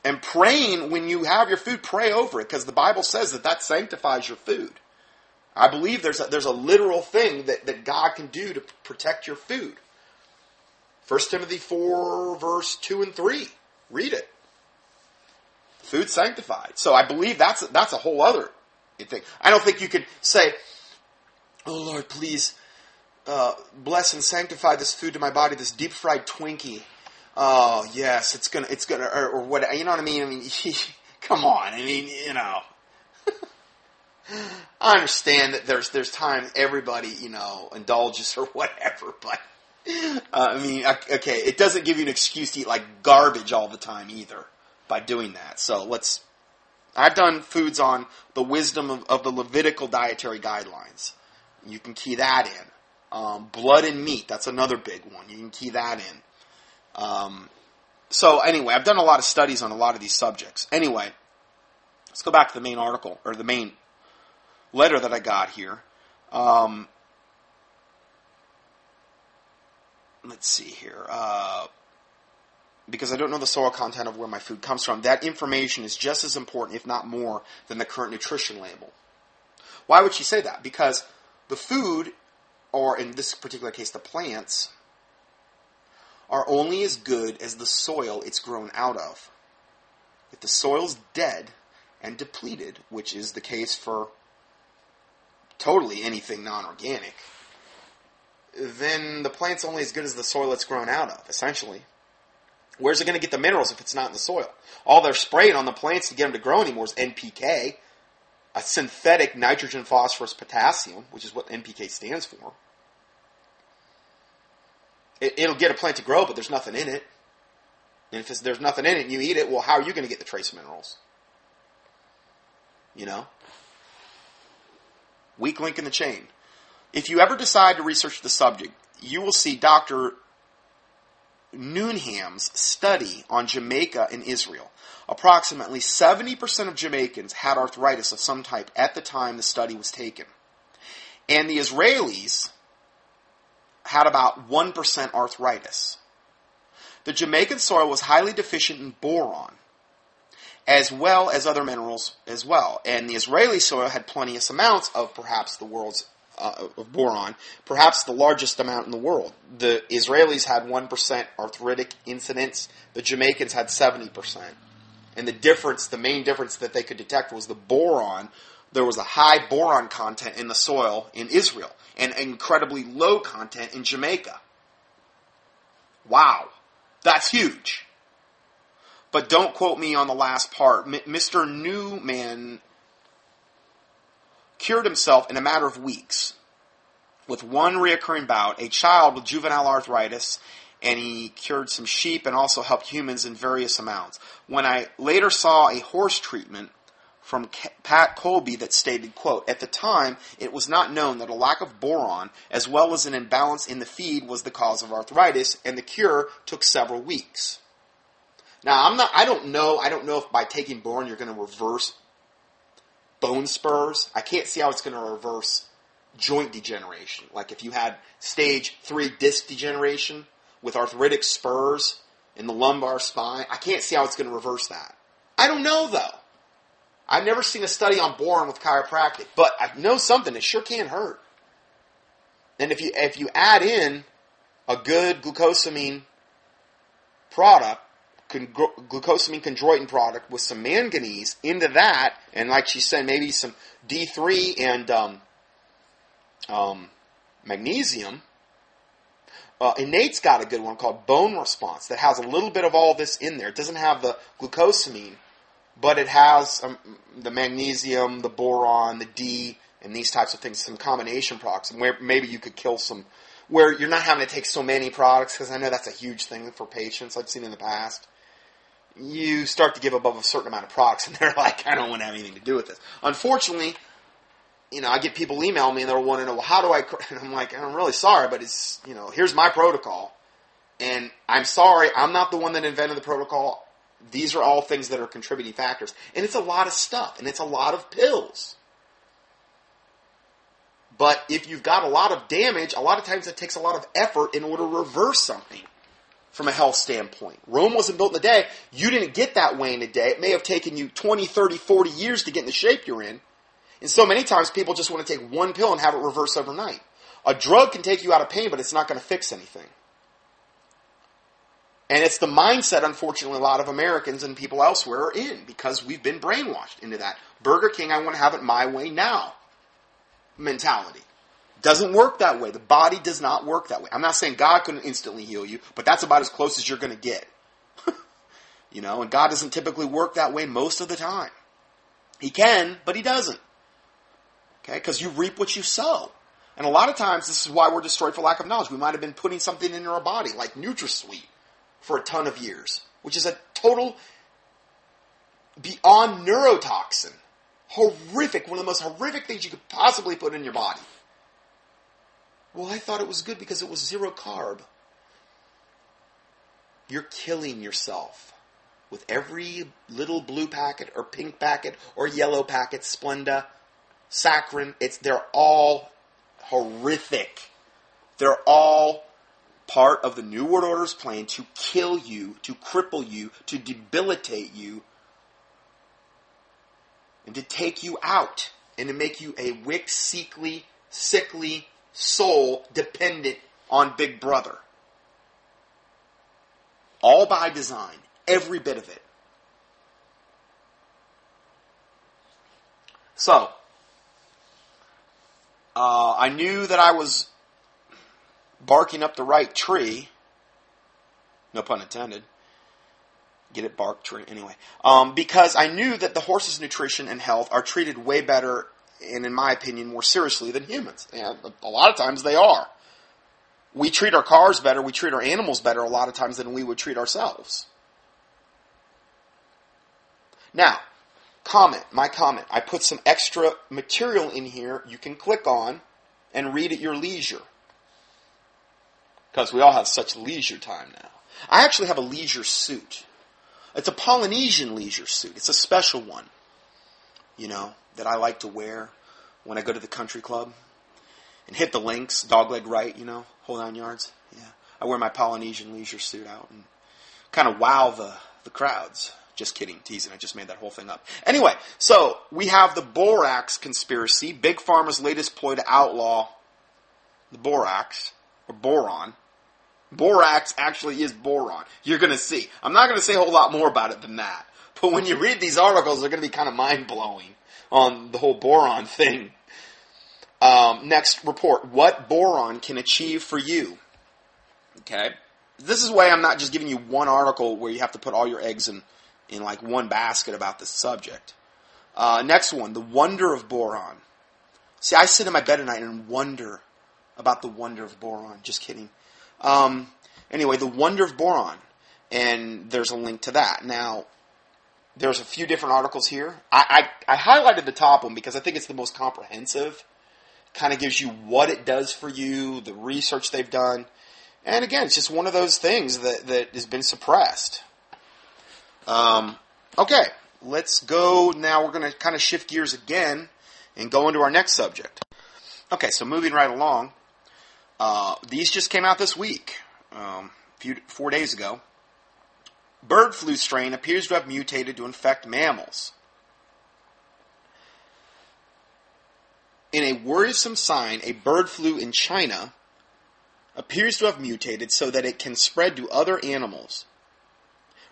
And praying when you have your food, pray over it, because the Bible says that sanctifies your food. I believe there's a literal thing that God can do to protect your food. 1 Timothy 4, verse 2 and 3. Read it. Food sanctified. So I believe that's a whole other thing. I don't think you could say, oh Lord, please bless and sanctify this food to my body, this deep-fried Twinkie. oh yes, it's gonna, or what? You know what I mean? I mean, come on. I mean, I understand that there's times everybody, indulges or whatever, but I mean, okay, it doesn't give you an excuse to eat like garbage all the time either by doing that. So I've done foods on the wisdom of the Levitical dietary guidelines. You can key that in. Blood and meat, that's another big one. You can key that in. So anyway, I've done a lot of studies on a lot of these subjects. Anyway, let's go back to the main article, or the main letter that I got here. Let's see here. Because I don't know the soil content of where my food comes from, that information is just as important, if not more, than the current nutrition label. Why would she say that? Because the food, or in this particular case, the plants, are only as good as the soil it's grown out of. If the soil's dead and depleted, which is the case for totally anything non-organic, then the plant's only as good as the soil it's grown out of, essentially. Where's it going to get the minerals if it's not in the soil? All they're spraying on the plants to get them to grow anymore is NPK, a synthetic nitrogen, phosphorus, potassium, which is what NPK stands for. It'll get a plant to grow, but there's nothing in it. And if there's nothing in it and you eat it, well, how are you going to get the trace minerals? Weak link in the chain. If you ever decide to research the subject, you will see Dr. Newnham's study on Jamaica and Israel. Approximately 70% of Jamaicans had arthritis of some type at the time the study was taken. And the Israelis had about 1% arthritis. The Jamaican soil was highly deficient in boron, as well as other minerals as well. And the Israeli soil had plenteous amounts of perhaps the world's of boron, perhaps the largest amount in the world. The Israelis had 1% arthritic incidence. The Jamaicans had 70%. And the main difference that they could detect was the boron. There was a high boron content in the soil in Israel and incredibly low content in Jamaica. Wow. That's huge. But don't quote me on the last part. Mr. Newman cured himself in a matter of weeks with one reoccurring bout, a child with juvenile arthritis, and he cured some sheep and also helped humans in various amounts. When I later saw a horse treatment from Pat Colby that stated, quote, at the time, it was not known that a lack of boron as well as an imbalance in the feed was the cause of arthritis, and the cure took several weeks. Now, I don't know if by taking boron you're going to reverse bone spurs. I can't see how it's going to reverse joint degeneration. Like if you had stage 3 disc degeneration with arthritic spurs in the lumbar spine, I can't see how it's going to reverse that. I don't know, though. I've never seen a study on boron with chiropractic, but I know something. It sure can hurt. And if you add in a good glucosamine product, glucosamine chondroitin product with some manganese into that, and like she said, maybe some D3 and magnesium. Innate's got a good one called Bone Response that has a little bit of all this in there. It doesn't have the glucosamine, but it has the magnesium, the boron, the D, and these types of things, some combination products, where maybe you could kill some, where you're not having to take so many products, because I know that's a huge thing for patients I've seen in the past. You start to give above a certain amount of products, and they're like, I don't want to have anything to do with this. Unfortunately, I get people email me, and they'll want to know, well, how do I, and I'm like, I'm really sorry, but it's, here's my protocol. And I'm sorry, I'm not the one that invented the protocol. These are all things that are contributing factors. And it's a lot of stuff, and it's a lot of pills. But if you've got a lot of damage, a lot of times it takes a lot of effort in order to reverse something from a health standpoint. Rome wasn't built in a day. You didn't get that way in a day. It may have taken you 20, 30, 40 years to get in the shape you're in. And so many times people just want to take one pill and have it reverse overnight. A drug can take you out of pain, but it's not going to fix anything. And it's the mindset, unfortunately, a lot of Americans and people elsewhere are in, because we've been brainwashed into that Burger King, I want to have it my way now mentality. Doesn't work that way. The body does not work that way. I'm not saying God couldn't instantly heal you, but that's about as close as you're going to get. And God doesn't typically work that way most of the time. He can, but he doesn't. Okay, because you reap what you sow. And a lot of times, this is why we're destroyed for lack of knowledge. We might have been putting something into our body, like NutraSweet, for a ton of years, which is a total, beyond neurotoxin. Horrific, one of the most horrific things you could possibly put in your body. Well, I thought it was good because it was 0 carb. You're killing yourself with every little blue packet or pink packet or yellow packet, Splenda, saccharin. They're all horrific. They're all part of the New World Order's plan to kill you, to cripple you, to debilitate you, and to take you out, and to make you a weak, sickly soul dependent on Big Brother. All by design. Every bit of it. So, I knew that I was barking up the right tree. No pun intended. Get it, bark tree. Anyway. Because I knew that the horse's nutrition and health are treated way better, and in my opinion, more seriously than humans. And a lot of times they are. We treat our cars better, we treat our animals better a lot of times than we would treat ourselves. Now, my comment. I put some extra material in here you can click on and read at your leisure. Because we all have such leisure time now. I actually have a leisure suit. It's a Polynesian leisure suit. It's a special one, that I like to wear when I go to the country club and hit the links, dogleg right, whole 9 yards. Yeah, I wear my Polynesian leisure suit out and kind of wow the crowds. Just kidding, teasing. I just made that whole thing up. Anyway, so we have the borax conspiracy, Big Pharma's latest ploy to outlaw the borax, or boron. Borax actually is boron. You're going to see. I'm not going to say a whole lot more about it than that. But when you read these articles, they're going to be kind of mind-blowing on the whole boron thing. Next report. What boron can achieve for you? Okay. This is why I'm not just giving you one article where you have to put all your eggs in like one basket about this subject. Next one. The wonder of boron. See, I sit in my bed at night and wonder about the wonder of boron. Just kidding. Anyway, the wonder of boron. And there's a link to that. Now, there's a few different articles here. I highlighted the top one because I think it's the most comprehensive. Kind of gives you what it does for you, the research they've done. And again, it's just one of those things that has been suppressed. Okay, let's go. Now we're going to kind of shift gears again and go into our next subject. Okay, so moving right along. These just came out this week, 4 days ago. Bird flu strain appears to have mutated to infect mammals. In a worrisome sign, a bird flu in China appears to have mutated so that it can spread to other animals,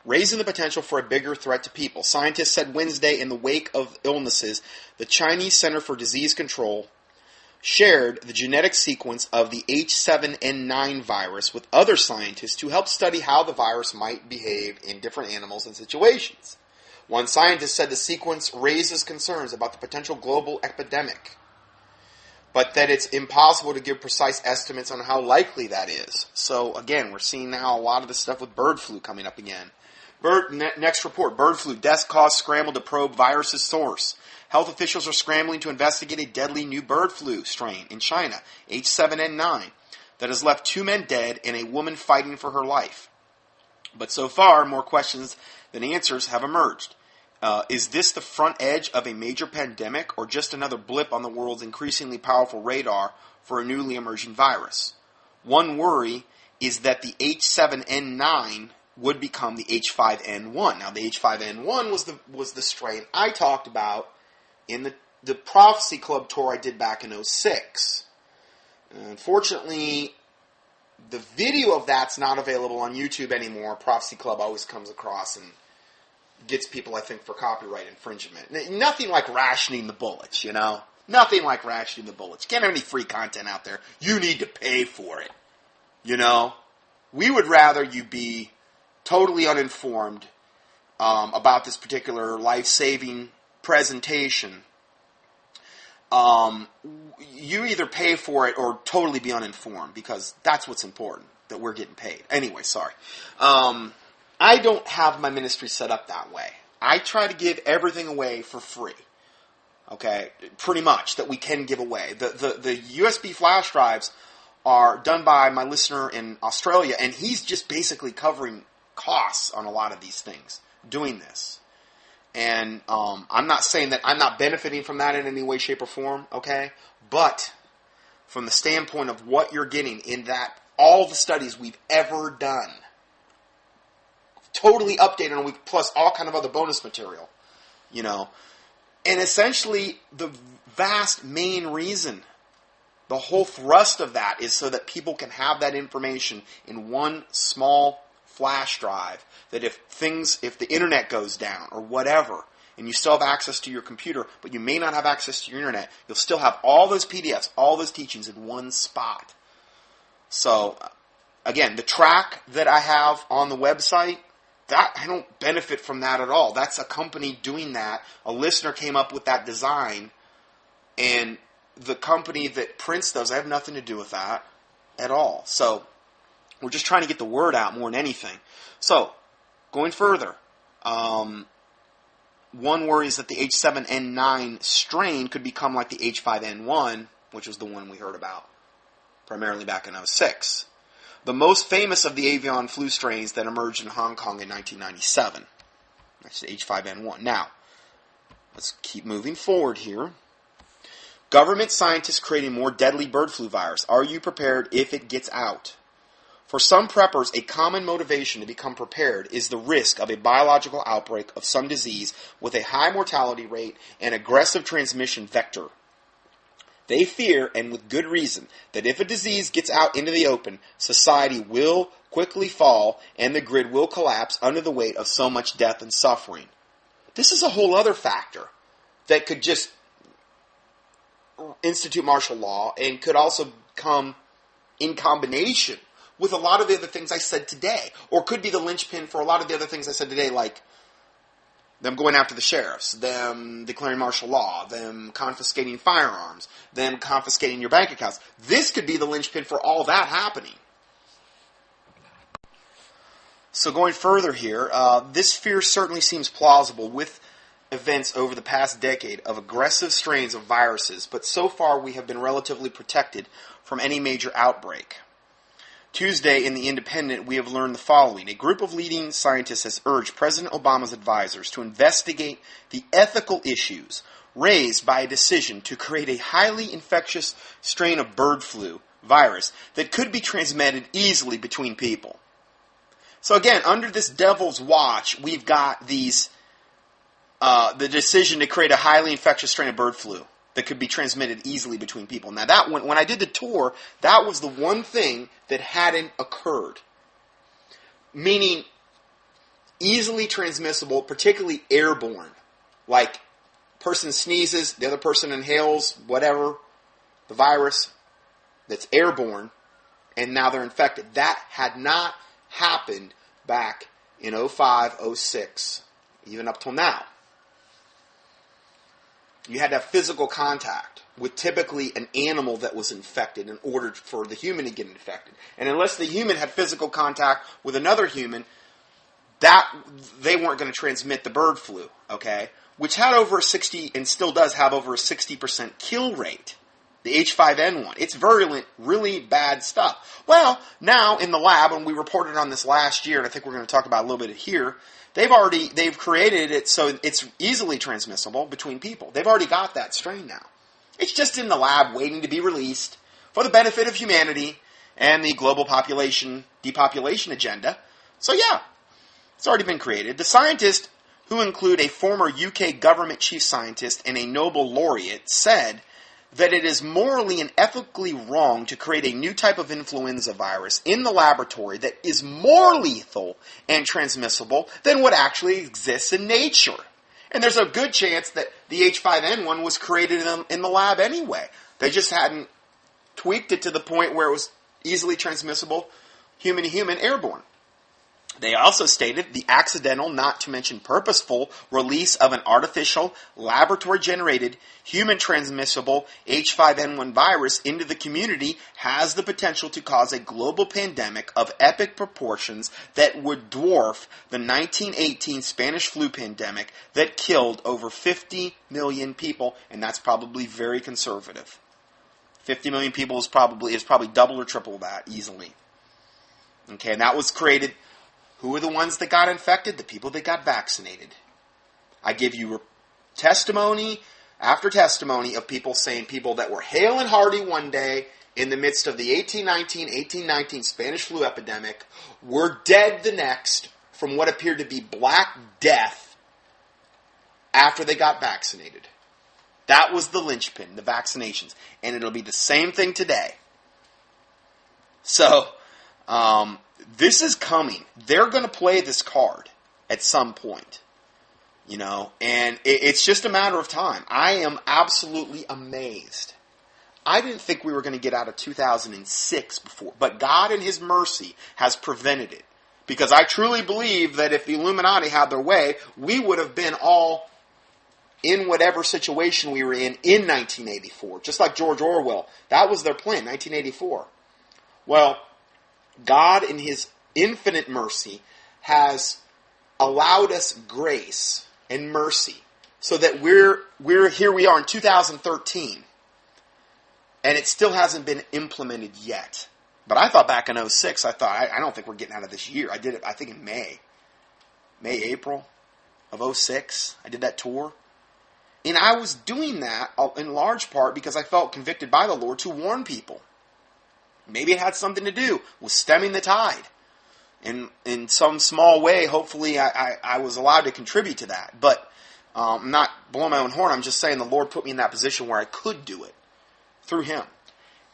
raising the potential for a bigger threat to people. Scientists said Wednesday in the wake of illnesses, the Chinese Center for Disease Control shared the genetic sequence of the H7N9 virus with other scientists to help study how the virus might behave in different animals and situations. One scientist said the sequence raises concerns about the potential global epidemic, but that it's impossible to give precise estimates on how likely that is. So, again, we're seeing now a lot of the stuff with bird flu coming up again. Next report, bird flu, deaths caused scramble to probe virus's source. Health officials are scrambling to investigate a deadly new bird flu strain in China, H7N9, that has left 2 men dead and a woman fighting for her life. But so far, more questions than answers have emerged. Is this the front edge of a major pandemic or just another blip on the world's increasingly powerful radar for a newly emerging virus? One worry is that the H7N9 would become the H5N1. Now, the H5N1 was the strain I talked about in the Prophecy Club tour I did back in 2006. Unfortunately, the video of that's not available on YouTube anymore. Prophecy Club always comes across and gets people, I think, for copyright infringement. Nothing like rationing the bullets, Nothing like rationing the bullets. You can't have any free content out there. You need to pay for it. You know? We would rather you be totally uninformed about this particular life-saving presentation. You either pay for it or totally be uninformed, because that's what's important, that we're getting paid. Anyway, sorry. I don't have my ministry set up that way. I try to give everything away for free. Okay, pretty much, that we can give away. The USB flash drives are done by my listener in Australia, and he's just basically covering costs on a lot of these things, doing this. And I'm not saying that I'm not benefiting from that in any way, shape, or form, okay? But from the standpoint of what you're getting in that, all the studies we've ever done, totally updated on, plus all kind of other bonus material, you know. And essentially, the vast main reason, the whole thrust of that is so that people can have that information in one small flash drive, that if the internet goes down or whatever, and you still have access to your computer, but you may not have access to your internet, you'll still have all those PDFs, all those teachings in one spot. So, again, the track that I have on the website, that I don't benefit from that at all. That's a company doing that. A listener came up with that design, and the company that prints those, I have nothing to do with that at all. So we're just trying to get the word out more than anything. So, going further, one worries that the H7N9 strain could become like the H5N1, which was the one we heard about primarily back in 2006. The most famous of the avian flu strains that emerged in Hong Kong in 1997. That's the H5N1. Now, let's keep moving forward here. Government scientists creating more deadly bird flu virus. Are you prepared if it gets out? For some preppers, a common motivation to become prepared is the risk of a biological outbreak of some disease with a high mortality rate and aggressive transmission vector. They fear, and with good reason, that if a disease gets out into the open, society will quickly fall and the grid will collapse under the weight of so much death and suffering. This is a whole other factor that could just institute martial law and could also come in combination with a lot of the other things I said today, or could be the linchpin for a lot of the other things I said today, like them going after the sheriffs, them declaring martial law, them confiscating firearms, them confiscating your bank accounts. This could be the linchpin for all that happening. So going further here, this fear certainly seems plausible with events over the past decade of aggressive strains of viruses, but so far we have been relatively protected from any major outbreak. Tuesday, in The Independent, we have learned the following. A group of leading scientists has urged President Obama's advisors to investigate the ethical issues raised by a decision to create a highly infectious strain of bird flu virus that could be transmitted easily between people. So again, under this devil's watch, we've got these the decision to create a highly infectious strain of bird flu that could be transmitted easily between people. Now, that when I did the tour, that was the one thing that hadn't occurred. Meaning, easily transmissible, particularly airborne. Like, person sneezes, the other person inhales, whatever, the virus that's airborne, and now they're infected. That had not happened back in 05, 06, even up till now. You had to have physical contact with typically an animal that was infected in order for the human to get infected. And unless the human had physical contact with another human, that they weren't going to transmit the bird flu, okay? Which had over a 60, and still does have over a 60% kill rate. The H5N1. It's virulent, really bad stuff. Well, now in the lab, and we reported on this last year, and I think we're going to talk about a little bit here, they've created it so it's easily transmissible between people. They've already got that strain now. It's just in the lab waiting to be released for the benefit of humanity and the global depopulation agenda. So yeah, it's already been created. The scientists, who include a former UK government chief scientist and a Nobel laureate, said that it is morally and ethically wrong to create a new type of influenza virus in the laboratory that is more lethal and transmissible than what actually exists in nature. And there's a good chance that the H5N1 was created in the lab anyway. They just hadn't tweaked it to the point where it was easily transmissible, human to human, airborne. They also stated the accidental, not to mention purposeful, release of an artificial, laboratory-generated, human-transmissible H5N1 virus into the community has the potential to cause a global pandemic of epic proportions that would dwarf the 1918 Spanish flu pandemic that killed over 50 million people, and that's probably very conservative. 50 million people is probably double or triple that easily. Okay, and that was created. Who are the ones that got infected? The people that got vaccinated. I give you testimony after testimony of people saying people that were hale and hearty one day in the midst of the 1819 Spanish flu epidemic were dead the next from what appeared to be Black Death after they got vaccinated. That was the linchpin, the vaccinations. And it'll be the same thing today. So, this is coming. They're going to play this card at some point, and it's just a matter of time. I am absolutely amazed. I didn't think we were going to get out of 2006 before, but God in His mercy has prevented it. Because I truly believe that if the Illuminati had their way, we would have been all in whatever situation we were in 1984. Just like George Orwell. That was their plan, 1984. Well, God, in His infinite mercy, has allowed us grace and mercy so that we're here we are in 2013, and it still hasn't been implemented yet. But I thought back in 2006, I don't think we're getting out of this year. I did it, I think, in April of 2006. I did that tour. And I was doing that in large part because I felt convicted by the Lord to warn people. Maybe it had something to do with stemming the tide. In some small way, hopefully I was allowed to contribute to that. But I'm not blowing my own horn. I'm just saying the Lord put me in that position where I could do it through Him.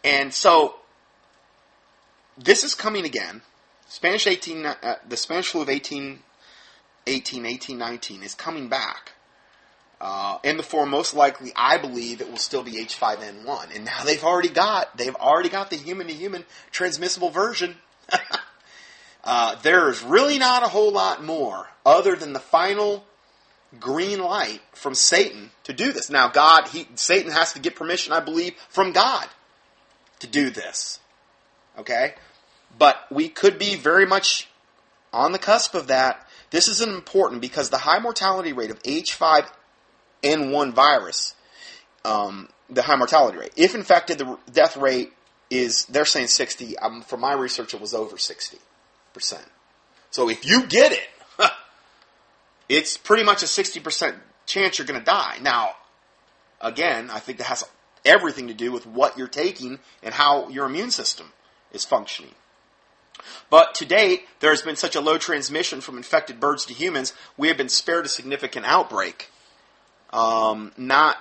And so this is coming again. The Spanish flu of 1819 is coming back. In the form, most likely, I believe it will still be H5N1. And now they've already got the human-to-human transmissible version. There's really not a whole lot more other than the final green light from Satan to do this. Now, Satan has to get permission, I believe, from God to do this. Okay? But we could be very much on the cusp of that. This is important because the high mortality rate of H5N1 virus, the high mortality rate. If infected, the death rate is, they're saying 60. From my research, it was over 60%. So if you get it, it's pretty much a 60% chance you're going to die. Now, again, I think that has everything to do with what you're taking and how your immune system is functioning. But to date, there has been such a low transmission from infected birds to humans, we have been spared a significant outbreak. Not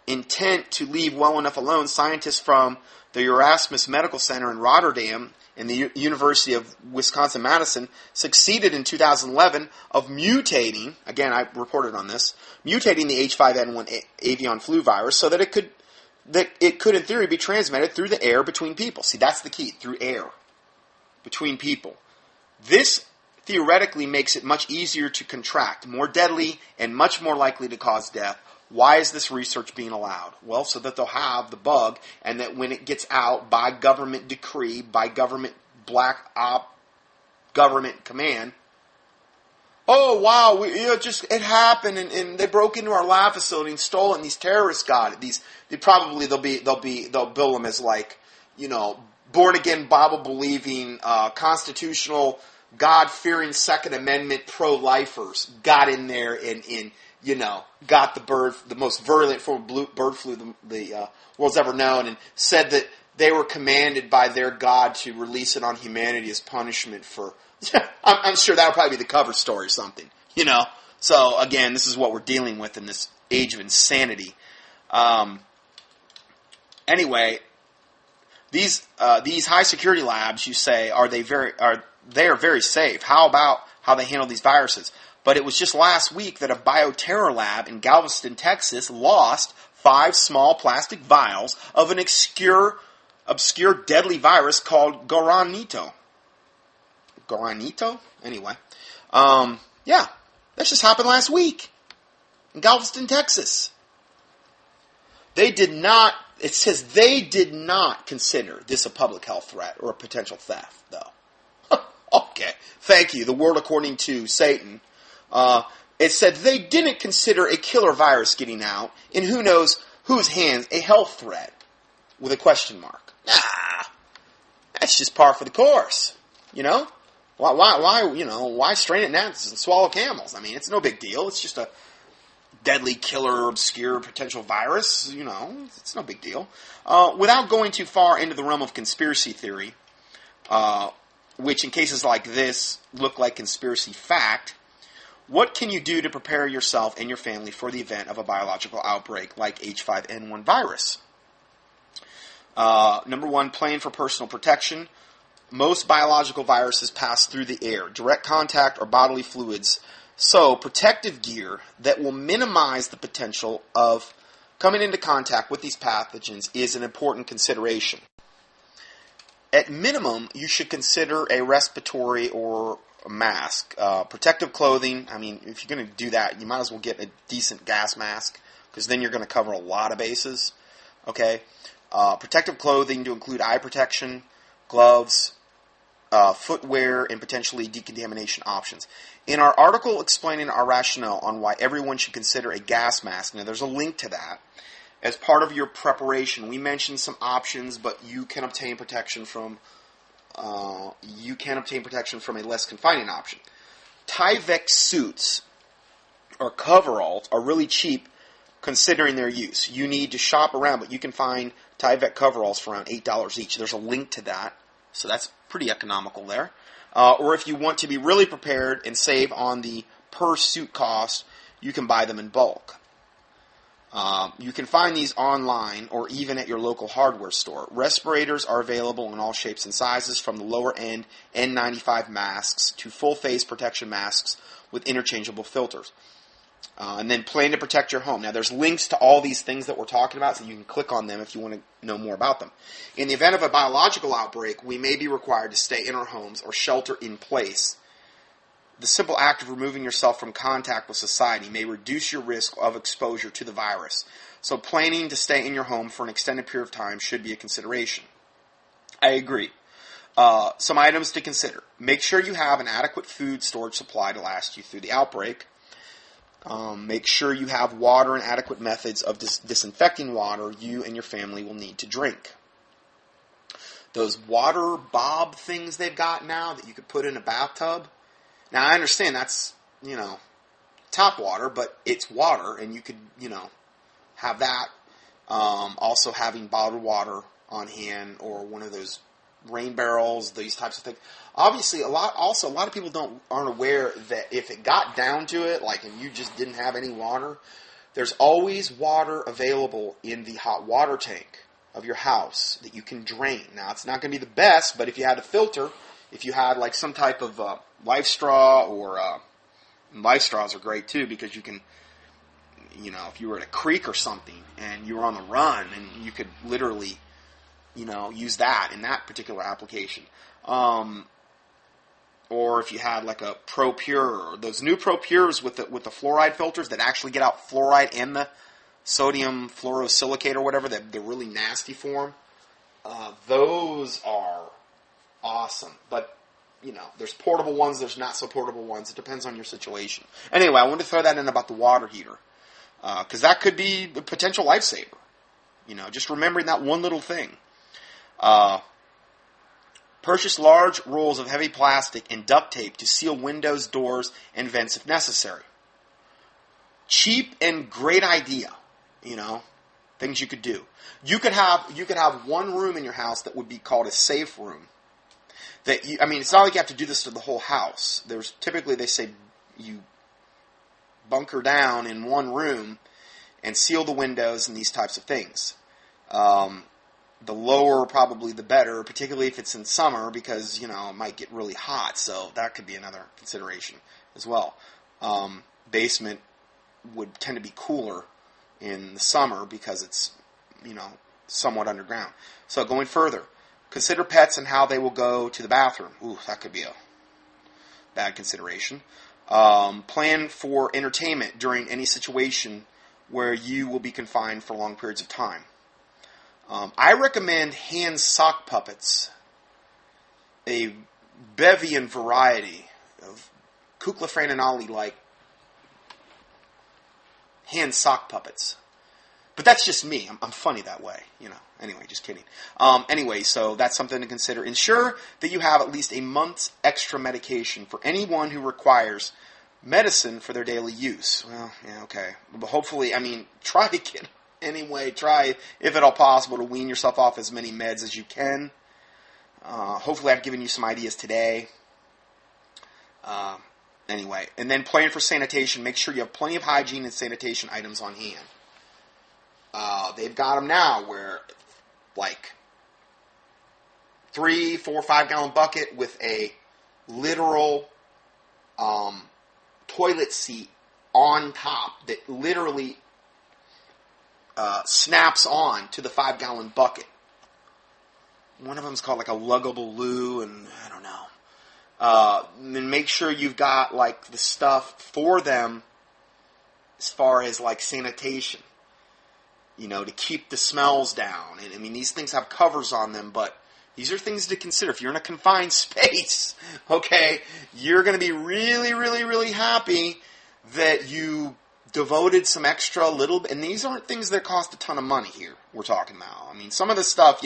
intent to leave well enough alone, scientists from the Erasmus Medical Center in Rotterdam and the University of Wisconsin-Madison succeeded in 2011 of mutating, again I reported on this, mutating the H5N1 avian flu virus so that it could in theory be transmitted through the air between people. See, that's the key, through air between people. This theoretically makes it much easier to contract, more deadly, and much more likely to cause death. Why is this research being allowed? Well, so that they'll have the bug, and that when it gets out by government decree, by government black op, government command, oh wow, it happened, and they broke into our lab facility and stole it, and these terrorists got it. They'll bill them as like, born again, Bible believing, constitutional, God fearing Second Amendment pro-lifers got in there and got the most virulent form of bird flu the world's ever known, and said that they were commanded by their God to release it on humanity as punishment for. I'm sure that'll probably be the cover story or something, So again, this is what we're dealing with in this age of insanity. Anyway, these high security labs, you say, are very safe? How about how they handle these viruses? But it was just last week that a bioterror lab in Galveston, Texas, lost 5 small plastic vials of an obscure deadly virus called Goranito. Goranito? Anyway. Yeah, that just happened last week in Galveston, Texas. It says they did not consider this a public health threat or a potential theft, though. Okay, thank you. The world according to Satan. It said they didn't consider a killer virus getting out in who knows whose hands a health threat with a question mark. Nah, that's just par for the course, you know? Why strain at gnats and swallow camels? I mean, it's no big deal. It's just a deadly, killer, obscure, potential virus. You know, it's no big deal. Without going too far into the realm of conspiracy theory, which in cases like this look like conspiracy fact, what can you do to prepare yourself and your family for the event of a biological outbreak like H5N1 virus? Number 1, plan for personal protection. Most biological viruses pass through the air, direct contact, or bodily fluids. So, protective gear that will minimize the potential of coming into contact with these pathogens is an important consideration. At minimum, you should consider a respiratory or a mask. Protective clothing, I mean, if you're going to do that, you might as well get a decent gas mask, because then you're going to cover a lot of bases. Okay? Protective clothing to include eye protection, gloves, footwear, and potentially decontamination options. In our article explaining our rationale on why everyone should consider a gas mask, now there's a link to that. As part of your preparation, we mentioned some options, but you can obtain protection from a less confining option. Tyvek suits or coveralls are really cheap considering their use. You need to shop around, but you can find Tyvek coveralls for around $8 each. There's a link to that. So that's pretty economical there. Or if you want to be really prepared and save on the per suit cost, you can buy them in bulk. You can find these online or even at your local hardware store. Respirators are available in all shapes and sizes, from the lower end N95 masks to full face protection masks with interchangeable filters. And then plan to protect your home. Now, there's links to all these things that we're talking about, so you can click on them if you want to know more about them. In the event of a biological outbreak, we may be required to stay in our homes or shelter in place. The simple act of removing yourself from contact with society may reduce your risk of exposure to the virus. So planning to stay in your home for an extended period of time should be a consideration. I agree. Some items to consider. Make sure you have an adequate food storage supply to last you through the outbreak. Make sure you have water and adequate methods of disinfecting water you and your family will need to drink. Those water bob things they've got now that you could put in a bathtub. Now, I understand that's, tap water, but it's water, and you could, have that. Also having bottled water on hand or one of those rain barrels, these types of things. Obviously, a lot of people aren't aware that if it got down to it, like, and you just didn't have any water, there's always water available in the hot water tank of your house that you can drain. Now, it's not going to be the best, but if you had a filter, if you had like some type of life straw, or life straws are great too, because you can, if you were at a creek or something and you were on the run, and you could literally, use that in that particular application. Or if you had like a Pro Pure, those new Pro Pures with the fluoride filters that actually get out fluoride and the sodium fluorosilicate or whatever, the really nasty form, those are awesome. But, there's portable ones, there's not so portable ones. It depends on your situation. Anyway, I wanted to throw that in about the water heater, because that could be a potential lifesaver. Just remembering that one little thing. Purchase large rolls of heavy plastic and duct tape to seal windows, doors, and vents if necessary. Cheap and great idea, things you could do. You could have one room in your house that would be called a safe room. It's not like you have to do this to the whole house. There's typically, they say, you bunker down in one room and seal the windows and these types of things. The lower, probably the better, particularly if it's in summer, because, it might get really hot, so that could be another consideration as well. Basement would tend to be cooler in the summer because it's, somewhat underground. So going further, consider pets and how they will go to the bathroom. Ooh, that could be a bad consideration. Plan for entertainment during any situation where you will be confined for long periods of time. I recommend hand sock puppets, a Avian variety of Kukla Frananali like hand sock puppets. But that's just me. I'm funny that way, Anyway, just kidding. Anyway, so that's something to consider. Ensure that you have at least a month's extra medication for anyone who requires medicine for their daily use. Well, yeah, okay. But hopefully, try to get, try, if at all possible, to wean yourself off as many meds as you can. Hopefully I've given you some ideas today. Anyway, and then plan for sanitation. Make sure you have plenty of hygiene and sanitation items on hand. They've got them now where, 3, 4, 5 gallon bucket with a literal toilet seat on top that literally snaps on to the 5 gallon bucket. One of them is called a luggable loo, and I don't know. And make sure you've got the stuff for them as far as sanitation. To keep the smells down. And these things have covers on them, but these are things to consider. If you're in a confined space, okay, you're going to be really, really, really happy that you devoted some extra little, and these aren't things that cost a ton of money here we're talking about. Some of the stuff,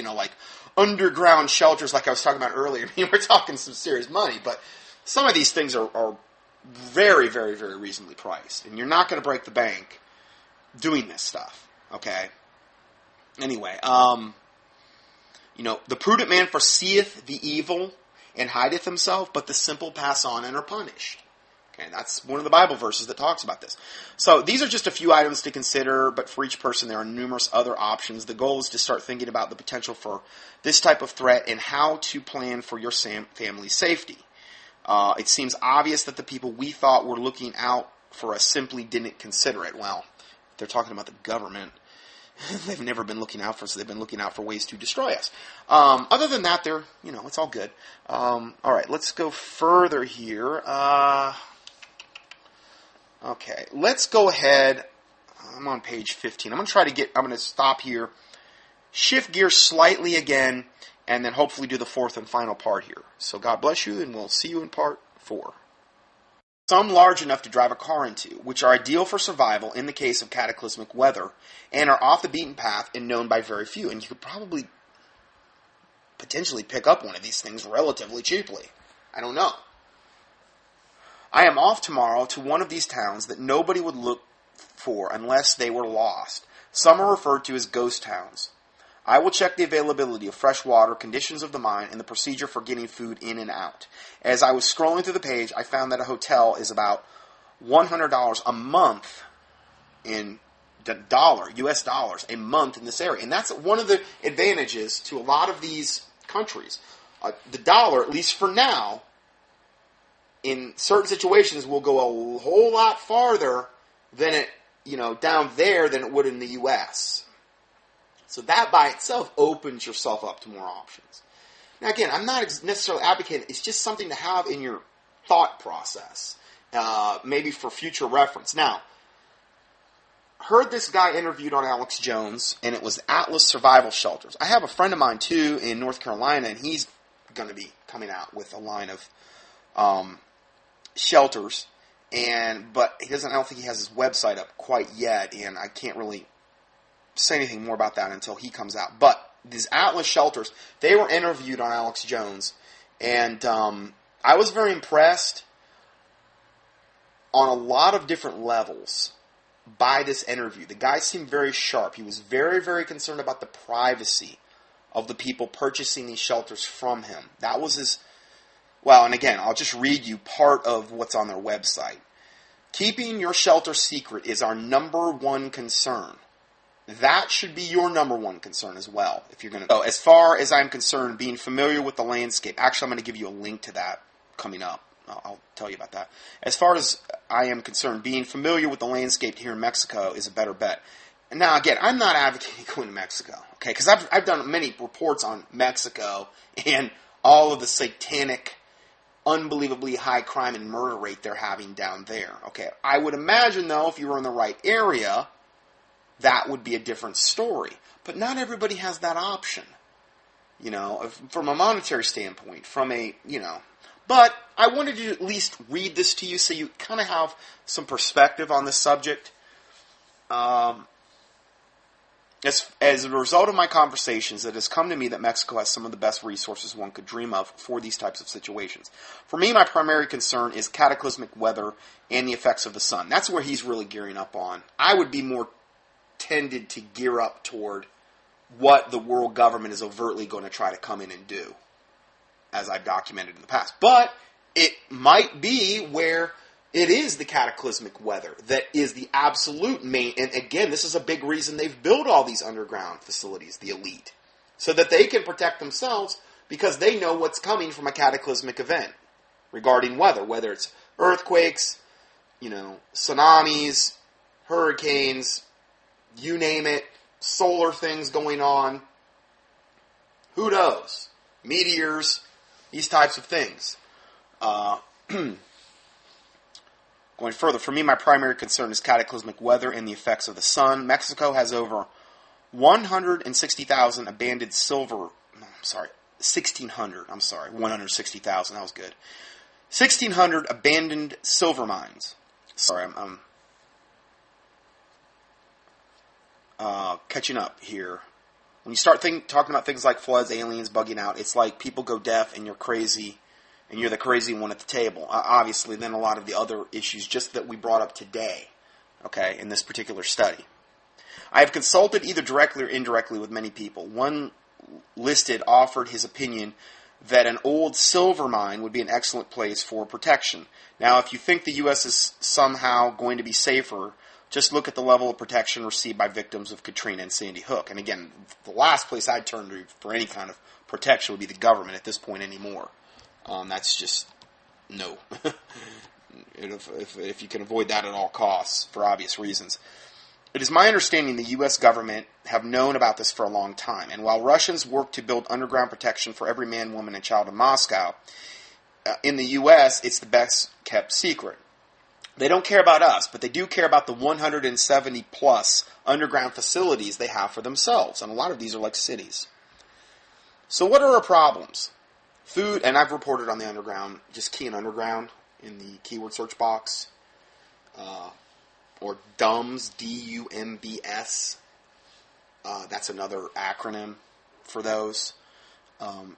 underground shelters like I was talking about earlier, we're talking some serious money, but some of these things are very, very, very reasonably priced, and you're not going to break the bank doing this stuff. Okay. Anyway, the prudent man foreseeth the evil and hideth himself, but the simple pass on and are punished. Okay, that's one of the Bible verses that talks about this. So these are just a few items to consider, but for each person there are numerous other options. The goal is to start thinking about the potential for this type of threat and how to plan for your family's safety. It seems obvious that the people we thought were looking out for us simply didn't consider it. Well, they're talking about the government. They've never been looking out for us. They've been looking out for ways to destroy us. Other than that, they're, it's all good. All right, let's go further here. Okay, let's go ahead. I'm on page 15. I'm going to stop here, shift gears slightly again, and then hopefully do the fourth and final part here. So God bless you, and we'll see you in part 4. Some large enough to drive a car into, which are ideal for survival in the case of cataclysmic weather, and are off the beaten path and known by very few. And you could probably potentially pick up one of these things relatively cheaply. I don't know. I am off tomorrow to one of these towns that nobody would look for unless they were lost. Some are referred to as ghost towns. I will check the availability of fresh water, conditions of the mine, and the procedure for getting food in and out. As I was scrolling through the page, I found that a hotel is about $100 a month in US dollars, a month in this area. And that's one of the advantages to a lot of these countries. The dollar, at least for now, in certain situations will go a whole lot farther than it, down there than it would in the U.S. So that by itself opens yourself up to more options. Now again, I'm not necessarily advocating, it's just something to have in your thought process, maybe for future reference. Now, heard this guy interviewed on Alex Jones, and it was Atlas Survival Shelters. I have a friend of mine too in North Carolina, and he's going to be coming out with a line of shelters, but I don't think he has his website up quite yet, and I can't really say anything more about that until he comes out. But these Atlas shelters, they were interviewed on Alex Jones, and I was very impressed on a lot of different levels by this interview. The guy seemed very sharp. He was very, very concerned about the privacy of the people purchasing these shelters from him. That was his... Well, and again, I'll just read you part of what's on their website. Keeping your shelter secret is our number one concern. That should be your number one concern as well, if you're going to... as far as I'm concerned, being familiar with the landscape... Actually, I'm going to give you a link to that coming up. I'll tell you about that. As far as I am concerned, being familiar with the landscape here in Mexico is a better bet. And now, again, I'm not advocating going to Mexico, okay? Because I've done many reports on Mexico and all of the satanic, unbelievably high crime and murder rate they're having down there, okay? I would imagine, though, if you were in the right area, that would be a different story. But not everybody has that option, from a monetary standpoint, But I wanted to at least read this to you so you kind of have some perspective on this subject. As a result of my conversations, it has come to me that Mexico has some of the best resources one could dream of for these types of situations. For me, my primary concern is cataclysmic weather and the effects of the sun. That's where he's really gearing up on. I would be more tended to gear up toward what the world government is overtly going to try to come in and do, as I've documented in the past. But it might be where it is the cataclysmic weather that is the absolute main, and again, this is a big reason they've built all these underground facilities, the elite, so that they can protect themselves because they know what's coming from a cataclysmic event regarding weather, whether it's earthquakes, tsunamis, hurricanes, you name it, solar things going on, who knows, meteors, these types of things. Going further, for me, my primary concern is cataclysmic weather and the effects of the sun. Mexico has over 160,000 abandoned 160,000, that was good. 1,600 abandoned silver mines. Sorry, I'm catching up here. When you start talking about things like floods, aliens, bugging out, it's like people go deaf and you're crazy, and you're the crazy one at the table. Obviously, then a lot of the other issues just that we brought up today, okay, in this particular study. I have consulted either directly or indirectly with many people. One listed offered his opinion that an old silver mine would be an excellent place for protection. Now, if you think the U.S. is somehow going to be safer, just look at the level of protection received by victims of Katrina and Sandy Hook. And again, the last place I'd turn to for any kind of protection would be the government at this point anymore. That's just no. if you can avoid that at all costs, for obvious reasons. It is my understanding the U.S. government have known about this for a long time, and while Russians work to build underground protection for every man, woman, and child in Moscow, in the U.S. it's the best kept secret. They don't care about us, but they do care about the 170 plus underground facilities they have for themselves, and a lot of these are like cities. So what are our problems? Food, and I've reported on the underground, just key in underground in the keyword search box, or DUMBS, D-U-M-B-S. That's another acronym for those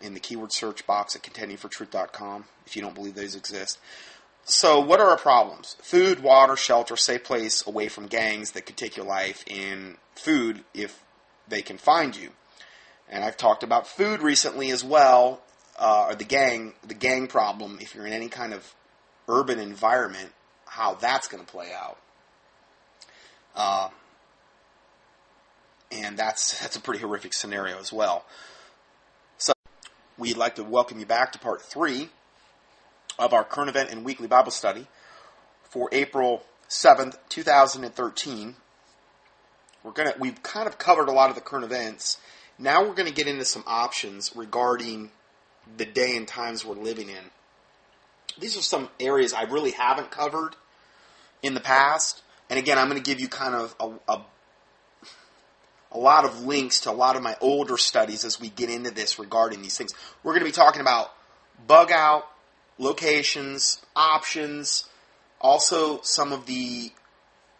in the keyword search box at contendingfortruth.com if you don't believe those exist. So what are our problems? Food, water, shelter, safe place away from gangs that could take your life, and food if they can find you. And I've talked about food recently as well, or the gang problem, if you're in any kind of urban environment, how that's going to play out. And that's a pretty horrific scenario as well. So we'd like to welcome you back to part 3 of our current event and weekly Bible study for April 7th, 2013. We've kind of covered a lot of the current events. Now we're going to get into some options regarding the day and times we're living in. These are some areas I really haven't covered in the past. And again, I'm going to give you kind of a lot of links to a lot of my older studies as we get into this regarding these things. We're going to be talking about bug out, locations, options, also some of the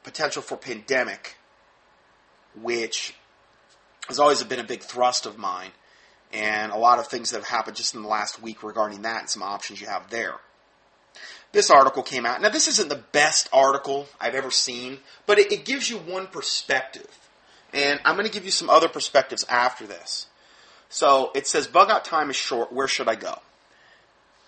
potential for pandemic, which has always been a big thrust of mine, and a lot of things that have happened just in the last week regarding that and some options you have there. This article came out. Now, this isn't the best article I've ever seen, but it gives you one perspective. And I'm going to give you some other perspectives after this. So, it says, bug out time is short. Where should I go?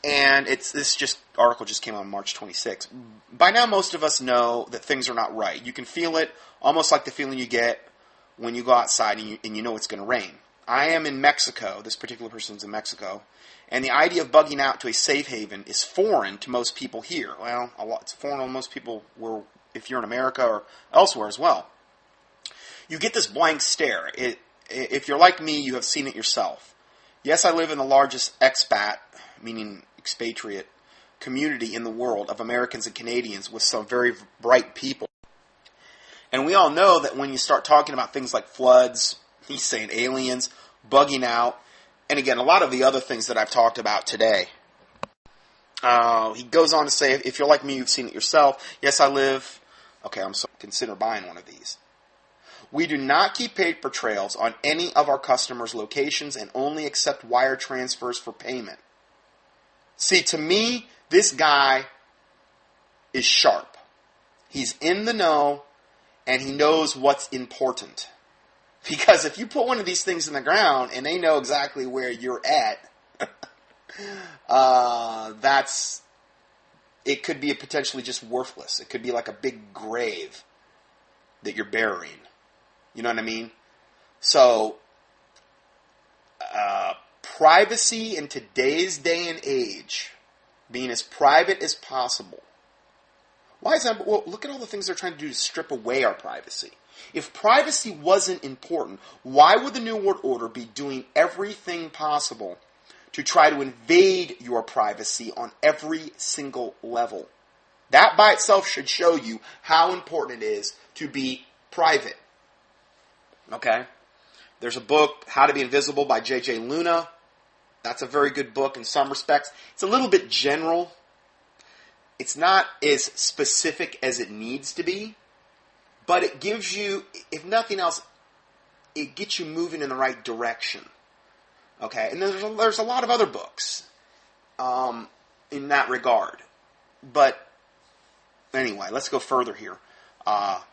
And this article just came out on March 26th. By now, most of us know that things are not right. You can feel it, almost like the feeling you get when you go outside and you know it's going to rain. I am in Mexico. This particular person's in Mexico. And the idea of bugging out to a safe haven is foreign to most people here. Well, it's foreign to most people if you're in America or elsewhere as well. You get this blank stare. If you're like me, you have seen it yourself. Yes, I live in the largest expat, meaning expatriate, community in the world of Americans and Canadians with some very bright people. And we all know that when you start talking about things like floods, he's saying aliens, bugging out, and again, a lot of the other things that I've talked about today. He goes on to say, if you're like me, you've seen it yourself. Yes, I live. Okay, consider buying one of these. We do not keep paper trails on any of our customers' locations and only accept wire transfers for payment. See, to me, this guy is sharp. He's in the know, and he knows what's important. Because if you put one of these things in the ground and they know exactly where you're at, it could be potentially just worthless. It could be like a big grave that you're burying. You know what I mean? So, privacy in today's day and age, being as private as possible. Why is that? Well, look at all the things they're trying to do to strip away our privacy. If privacy wasn't important, why would the New World Order be doing everything possible to try to invade your privacy on every single level? That by itself should show you how important it is to be private. Okay? There's a book, How to Be Invisible by J.J. Luna. That's a very good book in some respects. It's a little bit general. It's not as specific as it needs to be. But it gives you, if nothing else, it gets you moving in the right direction. Okay? And there's a lot of other books in that regard. But anyway, let's go further here. All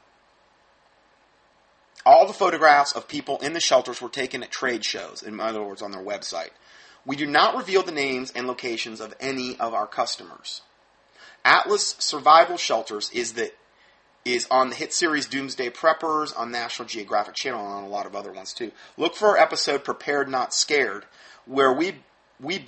the photographs of people in the shelters were taken at trade shows, in other words, on their website. We do not reveal the names and locations of any of our customers. Atlas Survival Shelters is on the hit series Doomsday Preppers on National Geographic Channel and on a lot of other ones too. Look for our episode Prepared Not Scared, where we build